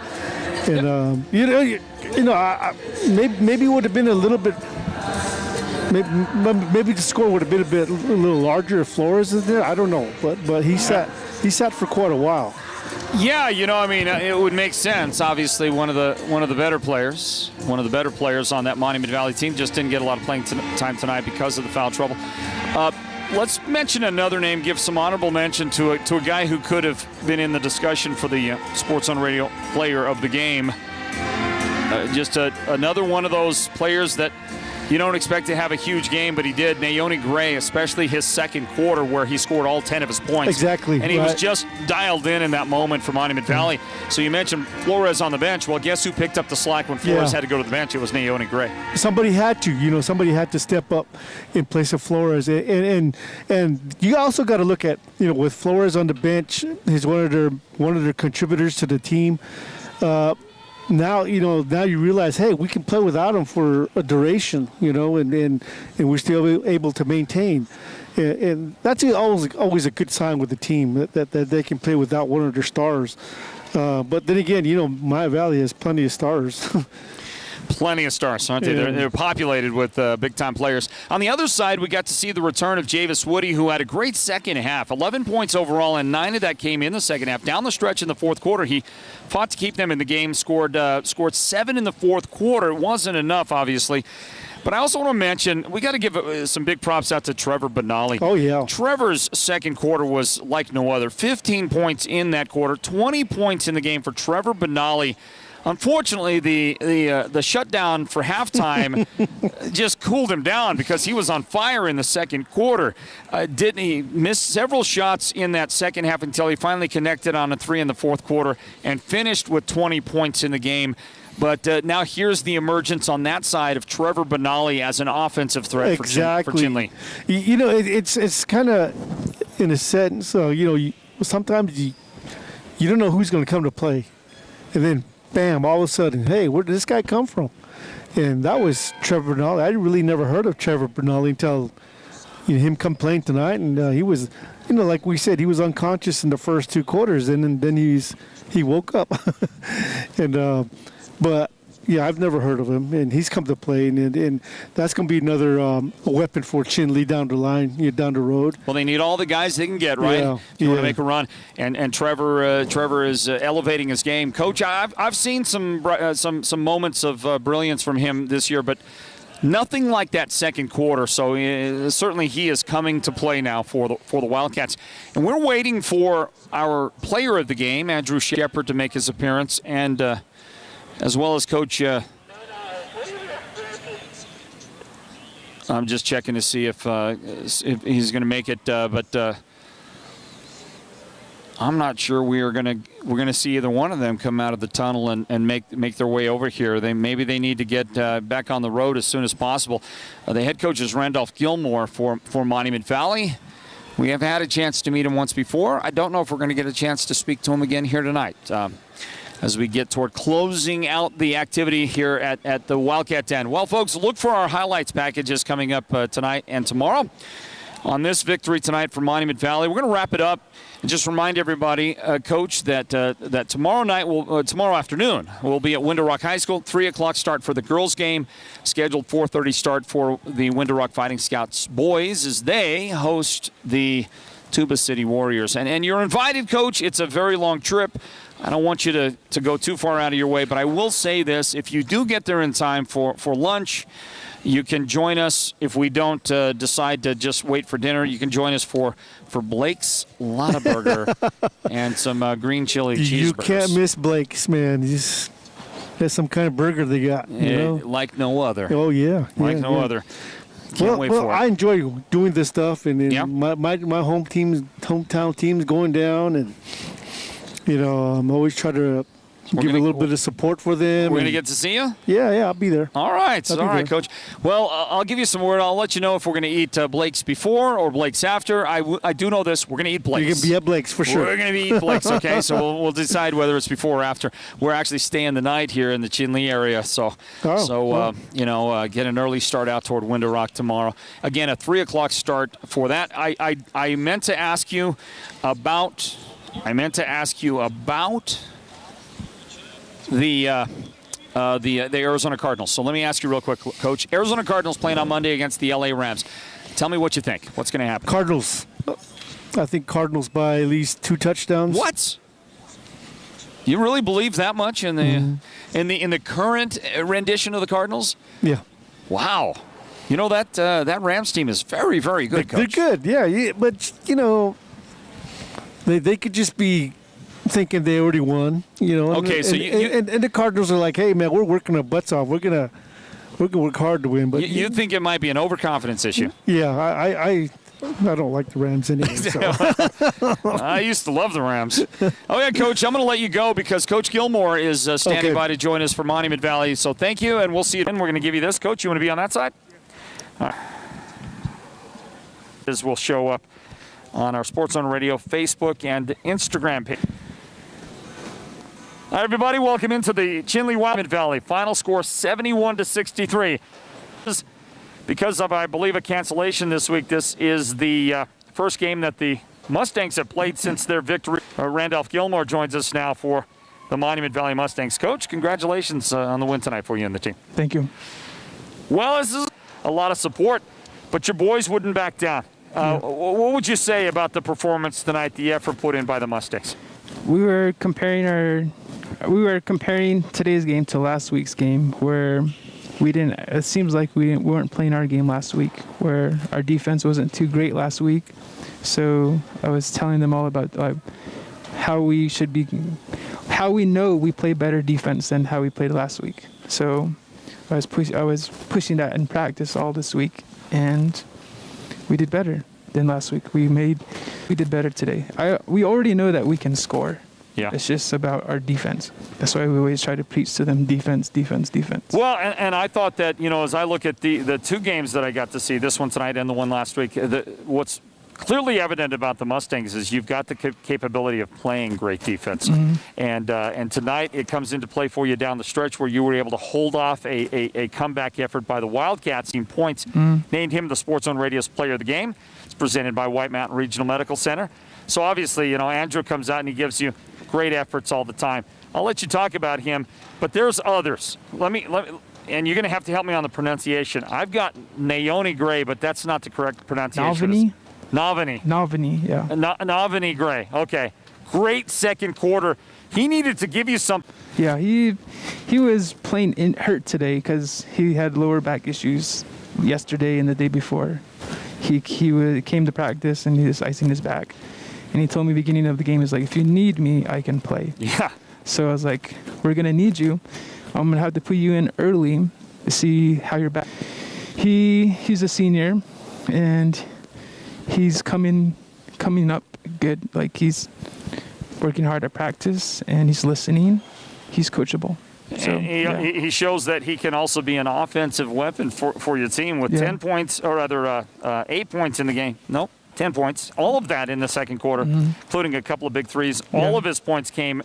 maybe it would have been a little bit. Maybe the score would have been a little larger if Flores is there. I don't know, but he sat for quite a while. Yeah, it would make sense. Obviously, one of the better players on that Monument Valley team just didn't get a lot of playing time tonight because of the foul trouble. Let's mention another name, give some honorable mention to a guy who could have been in the discussion for the Sports Zone Radio player of the game. Another one of those players that you don't expect to have a huge game, but he did. Naoni Gray, especially his second quarter where he scored all 10 of his points. Exactly. And he was just dialed in that moment for Monument Valley. So you mentioned Flores on the bench. Well, guess who picked up the slack when Flores had to go to the bench? It was Naoni Gray. Somebody had to step up in place of Flores. And you also got to look at, with Flores on the bench, he's one of their contributors to the team. Now you realize, hey, we can play without him for a duration, and we're still able to maintain. And that's always a good sign with the team that they can play without one of their stars. But then again, Monument Valley has plenty of stars. Plenty of stars, aren't they? Yeah. They're populated with big-time players. On the other side, we got to see the return of Javis Woody, who had a great second half. 11 points overall, and 9 of that came in the second half. Down the stretch in the fourth quarter, he fought to keep them in the game, scored 7 in the fourth quarter. It wasn't enough, obviously. But I also want to mention, we got to give some big props out to Trevor Benali. Oh, yeah. Trevor's second quarter was like no other. 15 points in that quarter, 20 points in the game for Trevor Benali. Unfortunately, the shutdown for halftime just cooled him down because he was on fire in the second quarter. He missed several shots in that second half until he finally connected on a 3 in the fourth quarter and finished with 20 points in the game. But now here's the emergence on that side of Trevor Benali as an offensive threat for Chinle. You know, it's kind of, in a sense, sometimes you don't know who's going to come to play. And then, bam, all of a sudden, hey, where did this guy come from? And that was Trevor Benali. I really never heard of Trevor Benali until him come playing tonight. And he was, like we said, he was unconscious in the first 2 quarters. And then he woke up. But yeah, I've never heard of him, and he's come to play, and that's going to be another weapon for Chinle down the line, down the road. Well, they need all the guys they can get, right? Yeah, if you want to make a run. And Trevor is elevating his game. Coach, I've seen some moments of brilliance from him this year, but nothing like that second quarter. So certainly he is coming to play now for the Wildcats. And we're waiting for our player of the game, Andrew Shepard, to make his appearance, and as well as Coach. I'm just checking to see if he's going to make it, but I'm not sure we're going to see either one of them come out of the tunnel and make their way over here. Maybe they need to get back on the road as soon as possible. The head coach is Randolph Gilmore for Monument Valley. We have had a chance to meet him once before. I don't know if we're going to get a chance to speak to him again here tonight. As we get toward closing out the activity here at the Wildcat Den. Well, folks, look for our highlights packages coming up tonight and tomorrow on this victory tonight for Monument Valley. We're going to wrap it up and just remind everybody, Coach, that tomorrow afternoon we'll be at Window Rock High School. 3 o'clock start for the girls' game. Scheduled 4:30 start for the Window Rock Fighting Scouts boys as they host the Tuba City Warriors. And you're invited, Coach. It's a very long trip. I don't want you to go too far out of your way, but I will say this. If you do get there in time for lunch, you can join us. If we don't decide to just wait for dinner, you can join us for Blake's Lotta Burger and some green chili cheeseburgers. You can't miss Blake's, man. That's some kind of burger they got. Like no other. Oh, yeah. Like no other. Can't wait for it. I enjoy doing this stuff, and my hometown team's going down, and I'm always trying to give a little bit of support for them. We're going to get to see you? Yeah, I'll be there. All right, Coach. Well, I'll give you some word. I'll let you know if we're going to eat Blake's before or Blake's after. I do know this. We're going to eat Blake's. You're going to be at Blake's for sure. We're going to eat Blake's, okay? So we'll decide whether it's before or after. We're actually staying the night here in the Chinle area, get an early start out toward Window Rock tomorrow. Again, a 3 o'clock start for that. I meant to ask you about the Arizona Cardinals. So let me ask you real quick, Coach. Arizona Cardinals playing on Monday against the LA Rams. Tell me what you think. What's going to happen? Cardinals. I think Cardinals by at least 2 touchdowns. What? You really believe that much in the current rendition of the Cardinals? Yeah. Wow. That Rams team is very, very good, Coach. They're good, yeah. But they could just be thinking they already won, Okay, and the Cardinals are like, hey man, we're working our butts off. We're gonna work hard to win. But you think it might be an overconfidence issue? Yeah, I don't like the Rams anyway. So. I used to love the Rams. Oh yeah, Coach, I'm going to let you go because Coach Gilmore is standing by to join us for Monument Valley. So thank you, and we'll see you. And we're going to give you this, Coach. You want to be on that side? All right. This will show up on our Sports on Radio Facebook and Instagram page. All right, everybody, welcome into the Chinle Wildcat Valley. Final score 71-63. Because of, I believe, a cancellation this week, this is the first game that the Mustangs have played since their victory. Randolph Gilmore joins us now for the Monument Valley Mustangs. Coach, congratulations on the win tonight for you and the team. Thank you. Well, this is a lot of support, but your boys wouldn't back down. What would you say about the performance tonight, the effort put in by the Mustangs? We were comparing today's game to last week's game, where it seems like we weren't playing our game last week, where our defense wasn't too great last week. So I was telling them all about how we know we play better defense than how we played last week. So I was pushing that in practice all this week, and we did better than last week. We did better today. We already know that we can score. Yeah. It's just about our defense. That's why we always try to preach to them defense, defense, defense. Well, and I thought that, as I look at the two games that I got to see, this one tonight and the one last week, what's clearly evident about the Mustangs is you've got the capability of playing great defense. Mm-hmm. And tonight it comes into play for you down the stretch where you were able to hold off a comeback effort by the Wildcats. Team points, named him the Sports Zone Radio's Player of the Game. It's presented by White Mountain Regional Medical Center. So obviously, Andrew comes out and he gives you great efforts all the time. I'll let you talk about him, but there's others. Let me, and you're going to have to help me on the pronunciation. I've got Naoni Gray, but that's not the correct pronunciation. Navani, yeah. Navani Gray. Okay. Great second quarter. He needed to give you something. Yeah, he was playing hurt today because he had lower back issues yesterday and the day before. He came to practice and he was icing his back. And he told me beginning of the game, he's like, if you need me, I can play. Yeah. So I was like, we're going to need you. I'm going to have to put you in early to see how you're back. He's a senior, and he's coming up good. Like, he's working hard at practice, and he's listening. He's coachable. So, he shows that he can also be an offensive weapon for your team with 10 points, or rather 8 points in the game. Nope. 10 points, all of that in the second quarter, including a couple of big threes. All of his points came,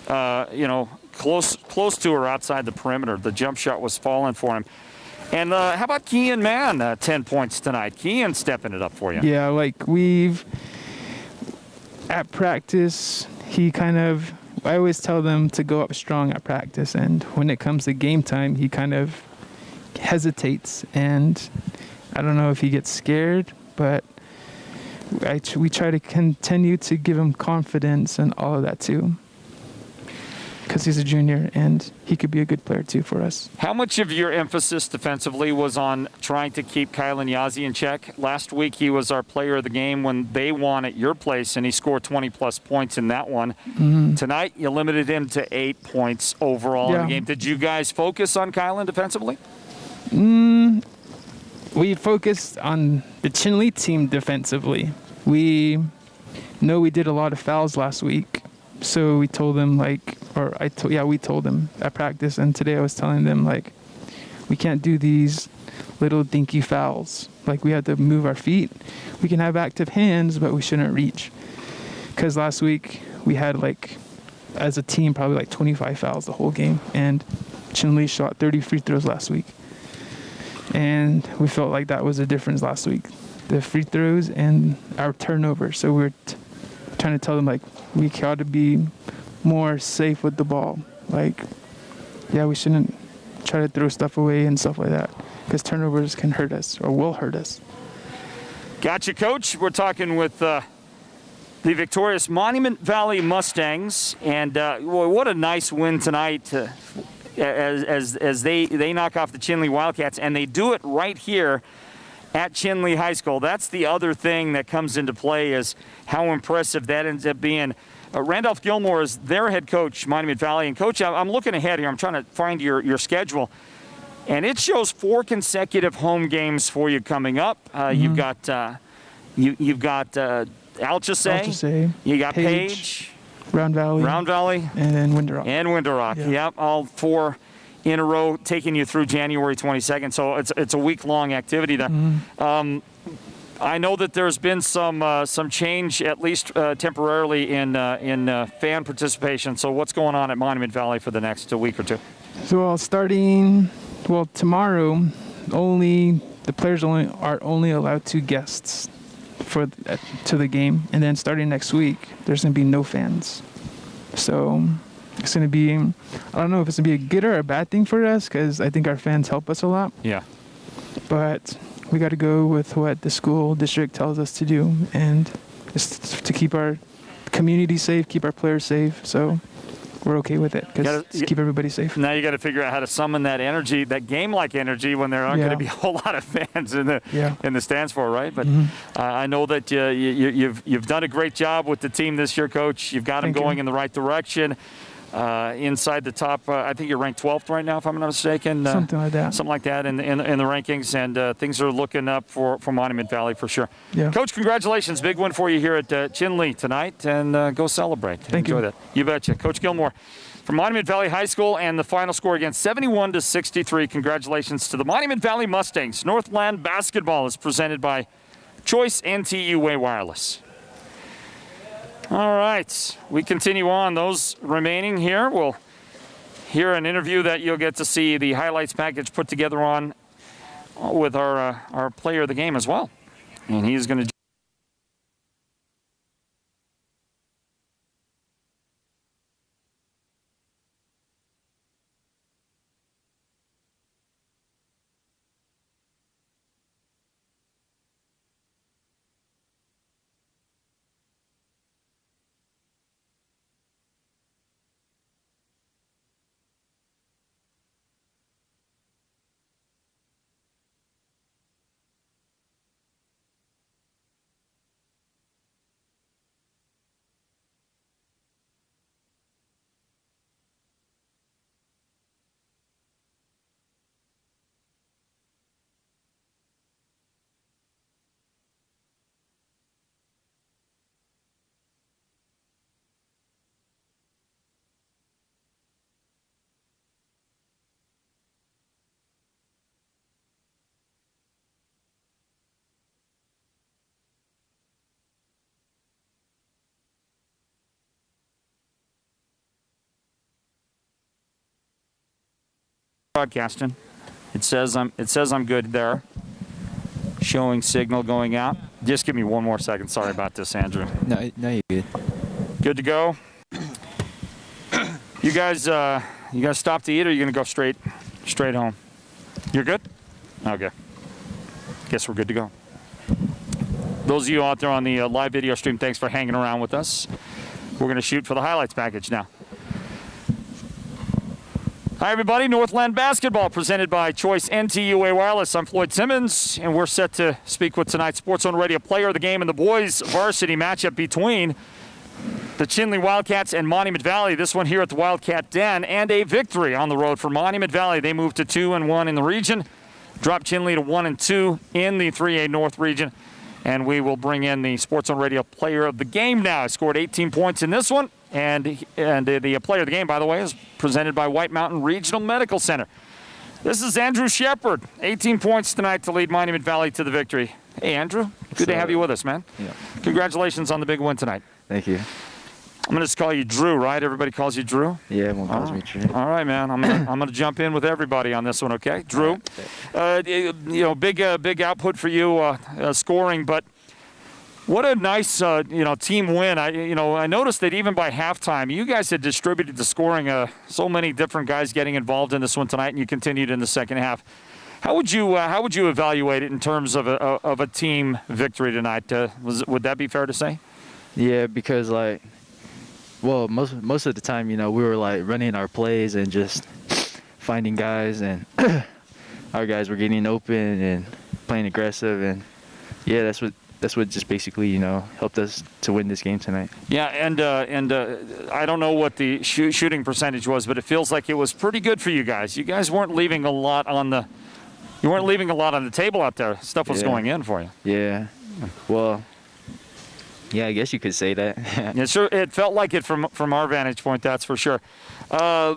close to or outside the perimeter. The jump shot was falling for him. And how about Kean Mann, 10 points tonight? Kean stepping it up for you. Yeah, at practice, I always tell them to go up strong at practice. And when it comes to game time, he kind of hesitates. And I don't know if he gets scared, but we try to continue to give him confidence and all of that too, because he's a junior and he could be a good player too for us. How much of your emphasis defensively was on trying to keep Kylan Yazzie in check? Last week he was our player of the game when they won at your place, and he scored 20-plus points in that one. Tonight you limited him to 8 points overall in the game. Did you guys focus on Kylan defensively? We focused on the Chinle team defensively. We know we did a lot of fouls last week, so we told them we told them at practice, and today I was telling them we can't do these little dinky fouls. We have to move our feet. We can have active hands, but we shouldn't reach. Because last week we had as a team probably 25 fouls the whole game, and Chinle shot 30 free throws last week. And we felt like that was a difference last week, the free throws and our turnovers. So we're trying to tell them we got to be more safe with the ball. We shouldn't try to throw stuff away and stuff like that, because turnovers can hurt us or will hurt us. Gotcha, Coach. We're talking with the victorious Monument Valley Mustangs, and what a nice win tonight. As they knock off the Chinle Wildcats, and they do it right here at Chinle High School. That's the other thing that comes into play, is how impressive that ends up being. Randolph Gilmore is their head coach, Monument Valley. And, Coach, I'm looking ahead here. I'm trying to find your schedule. And it shows 4 consecutive home games for you coming up. You've got Alchese. You got Page. Round Valley. And then Winter-Rock. Yep, all 4 in a row, taking you through January 22nd. So it's a week-long activity there. I know that there's been some change, at least temporarily, in fan participation. So what's going on at Monument Valley for the next week or two? So tomorrow, the players are only allowed 2 guests to the game, and then starting next week, there's going to be no fans. So it's going to be, I don't know if it's going to be a good or a bad thing for us because I think our fans help us a lot. Yeah. But we got to go with what the school district tells us to do, and just to keep our community safe, keep our players safe. So we're okay with it because keep everybody safe. Now you got to figure out how to summon that energy, that game-like energy, when there aren't going to be a whole lot of fans in the stands for, right? But I know that you've done a great job with the team this year, Coach. You've got them going in the right direction. Inside the top, I think you're ranked 12th right now, if I'm not mistaken. Something like that. Something like that in the rankings, and things are looking up for Monument Valley for sure. Yeah. Coach, congratulations. Big win for you here at Chinle tonight, and go celebrate. Enjoy that. You betcha. Coach Gilmore from Monument Valley High School, and the final score again, 71-63. Congratulations to the Monument Valley Mustangs. Northland Basketball is presented by Choice NTUA Wireless. All right, we continue on. Those remaining here, we'll hear an interview that you'll get to see the highlights package put together on with our player of the game as well. And he's going to broadcasting. It says I'm good there. Showing signal going out. Just give me one more second. Sorry about this, Andrew. No, you're good. Good to go. You guys stop to eat, or are you gonna go straight home? You're good? Okay. Guess we're good to go. Those of you out there on the live video stream, thanks for hanging around with us. We're gonna shoot for the highlights package now. Hi, everybody. Northland Basketball presented by Choice NTUA Wireless. I'm Floyd Simmons, and we're set to speak with tonight's Sports Zone Radio player of the game in the boys varsity matchup between the Chinle Wildcats and Monument Valley. This one here at the Wildcat Den, and a victory on the road for Monument Valley. They moved to 2-1 in the region, dropped Chinle to 1-2 in the 3A North region, and we will bring in the Sports Zone Radio player of the game now. I scored 18 points in this one. And the player of the game, by the way, is presented by White Mountain Regional Medical Center. This is Andrew Shepard, 18 points tonight to lead Monument Valley to the victory. Hey, Andrew, good to have you with us, man. Yeah. Congratulations on the big win tonight. Thank you. I'm going to just call you Drew, right? Everybody calls you Drew? Yeah, everyone calls me Drew. All right, man. I'm gonna jump in with everybody on this one, okay? Drew, big output for you scoring, but what a nice, team win. I noticed that even by halftime, you guys had distributed the scoring. So many different guys getting involved in this one tonight, and you continued in the second half. How would you evaluate it in terms of a team victory tonight? Would that be fair to say? Yeah, because most of the time, we were running our plays and just finding guys, and our guys were getting open and playing aggressive, and yeah, that's what just basically, helped us to win this game tonight. Yeah, and I don't know what the shooting percentage was, but it feels like it was pretty good for you guys. You guys weren't leaving a lot on the table out there. Stuff was going in for you. Yeah. Well, yeah, I guess you could say that. Yeah, sure. It felt like it from our vantage point, that's for sure. A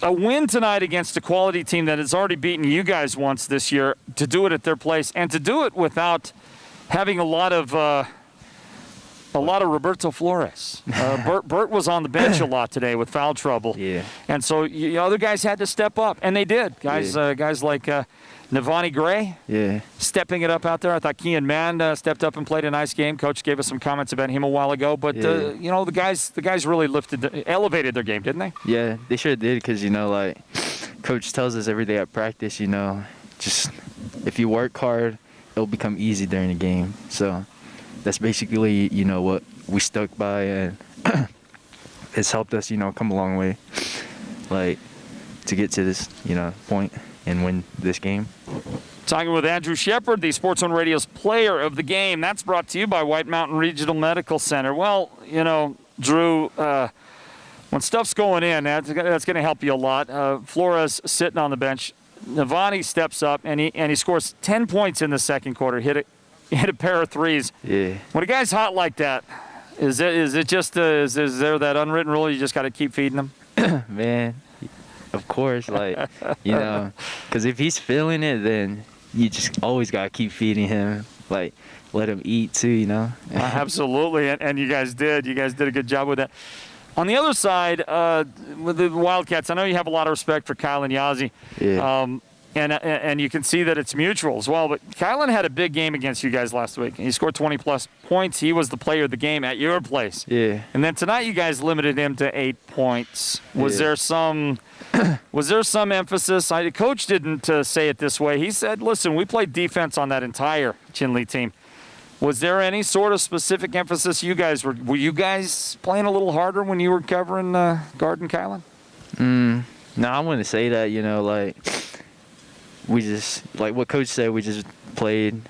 win tonight against a quality team that has already beaten you guys once this year, to do it at their place, and to do it without having a lot of a lot of Roberto Flores. Bert was on the bench a lot today with foul trouble. Yeah. And so other guys had to step up, and they did. Guys like Navani Gray stepping it up out there. I thought Kean Mann stepped up and played a nice game. Coach gave us some comments about him a while ago. But, the guys really elevated their game, didn't they? Yeah, they sure did because, Coach tells us every day at practice, just if you work hard, it'll become easy during the game. So that's basically, what we stuck by, and it's helped us, come a long way, to get to this, point and win this game. Talking with Andrew Shepard, the Sports Zone Radio's player of the game. That's brought to you by White Mountain Regional Medical Center. Well, Drew, when stuff's going in, that's going to help you a lot. Flores sitting on the bench. Navani steps up, and he scores 10 points in the second quarter. Hit a pair of threes. Yeah. When a guy's hot like that, is there that unwritten rule you just got to keep feeding him? Man, of course, because if he's feeling it, then you just always got to keep feeding him, let him eat too, Absolutely, and you guys did. You guys did a good job with that. On the other side, with the Wildcats, I know you have a lot of respect for Kyle and Yazzie. Yeah. And you can see that it's mutual as well. But Kylan had a big game against you guys last week. He scored 20-plus points. He was the player of the game at your place. Yeah. And then tonight you guys limited him to 8 points. Was there some emphasis? The coach didn't say it this way. He said, listen, we played defense on that entire Chinle team. Was there any sort of specific emphasis you guys were you guys playing a little harder when you were covering guarding Kylan? No, I wouldn't say that, we just, what Coach said, we just played,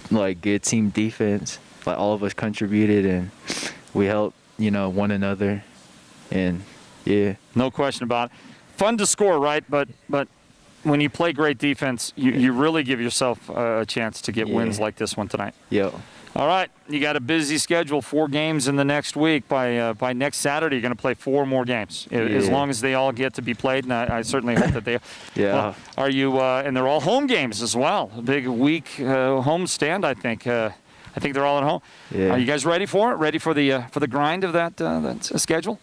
good team defense. All of us contributed, and we helped, one another. And, yeah. No question about it. Fun to score, right? But when you play great defense, you really give yourself a chance to get wins like this one tonight. Yeah. All right, you got a busy schedule, 4 games in the next week. By next Saturday, you're going to play 4 more games, as long as they all get to be played, and I certainly hope that they Yeah. Well, are you, and they're all home games as well. A big week home stand, I think. I think they're all at home. Yeah. Are you guys ready for it? Ready for the grind of that schedule?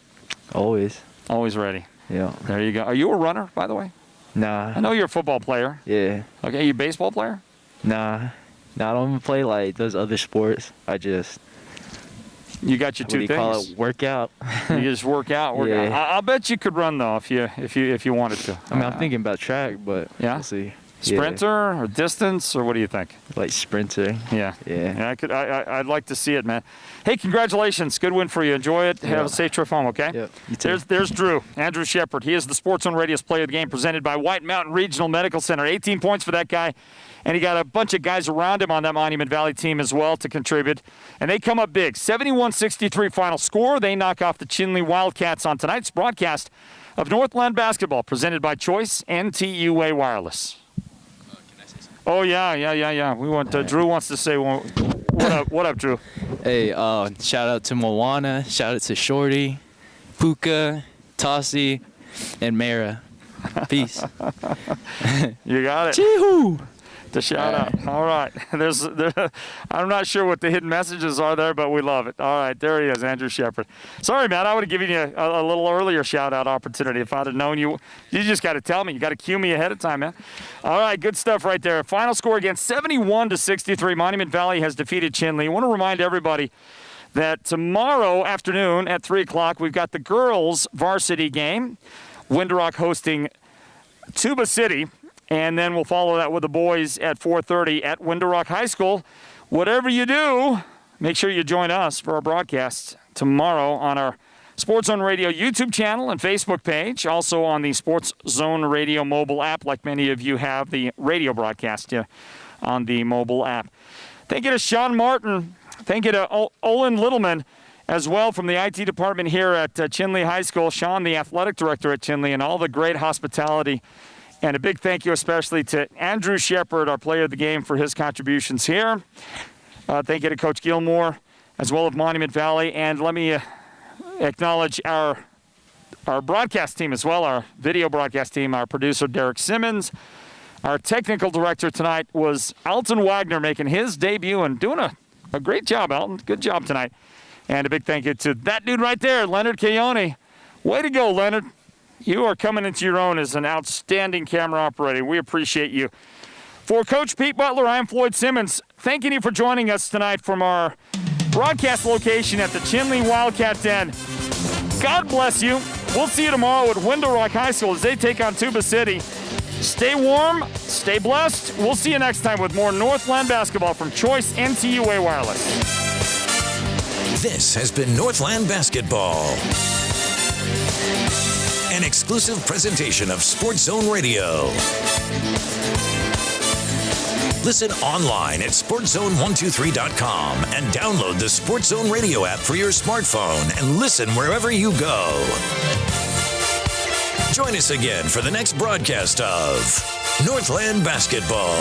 Always. Always ready. Yeah. There you go. Are you a runner, by the way? Nah. I know you're a football player. Yeah. Okay, you a baseball player? Nah. No, I don't even play those other sports. I just. You got your 2 things. What do you call it? Workout. You just work out. Yeah. I'll bet you could run though if you wanted to. I mean, I'm thinking about track, but yeah. We'll see. Sprinter or distance, or what do you think? Sprinter. Yeah. Yeah. I'd like to see it, man. Hey, congratulations. Good win for you. Enjoy it. Have a safe trip home, okay? Yep. You too. There's Drew, Andrew Shepard. He is the Sports Zone Radio's player of the game, presented by White Mountain Regional Medical Center. 18 points for that guy. And he got a bunch of guys around him on that Monument Valley team as well to contribute. And they come up big. 71-63 final score. They knock off the Chinle Wildcats on tonight's broadcast of Northland Basketball, presented by Choice NTUA Wireless. Oh, yeah. We want Drew wants to say what up, Drew? Hey, shout out to Moana, shout out to Shorty, Puka, Tossie, and Mara. Peace. You got it. Chee-hoo! The shout out. All right. I'm not sure what the hidden messages are there, but we love it. All right, there he is, Andrew Shepard. Sorry, man, I would have given you a little earlier shout out opportunity if I'd have known you. You just got to tell me. You got to cue me ahead of time, man. All right, good stuff right there. Final score again, 71-63. Monument Valley has defeated Chinle. I want to remind everybody that tomorrow afternoon at 3 o'clock, we've got the girls' varsity game. Window hosting Tuba City. And then we'll follow that with the boys at 4:30 at Window Rock High School. Whatever you do, make sure you join us for our broadcast tomorrow on our Sports Zone Radio YouTube channel and Facebook page. Also on the Sports Zone Radio mobile app, like many of you have the radio broadcast on the mobile app. Thank you to Sean Martin. Thank you to Olin Littleman as well from the IT department here at Chinle High School. Sean, the athletic director at Chinle, and all the great hospitality. And a big thank you especially to Andrew Shepard, our player of the game, for his contributions here. Thank you to Coach Gilmore, as well as Monument Valley. And let me acknowledge our broadcast team as well, our video broadcast team, our producer, Derek Simmons. Our technical director tonight was Alton Wagner, making his debut and doing a A great job, Elton. Good job tonight. And a big thank you to that dude right there, Leonard Keone. Way to go, Leonard. You are coming into your own as an outstanding camera operator. We appreciate you. For Coach Pete Butler, I am Floyd Simmons. Thanking you for joining us tonight from our broadcast location at the Chinle Wildcat Den. God bless you. We'll see you tomorrow at Window Rock High School as they take on Tuba City. Stay warm, stay blessed. We'll see you next time with more Northland basketball from Choice NTUA Wireless. This has been Northland Basketball, an exclusive presentation of Sports Zone Radio. Listen online at SportsZone123.com and download the Sports Zone Radio app for your smartphone and listen wherever you go. Join us again for the next broadcast of Northland Basketball.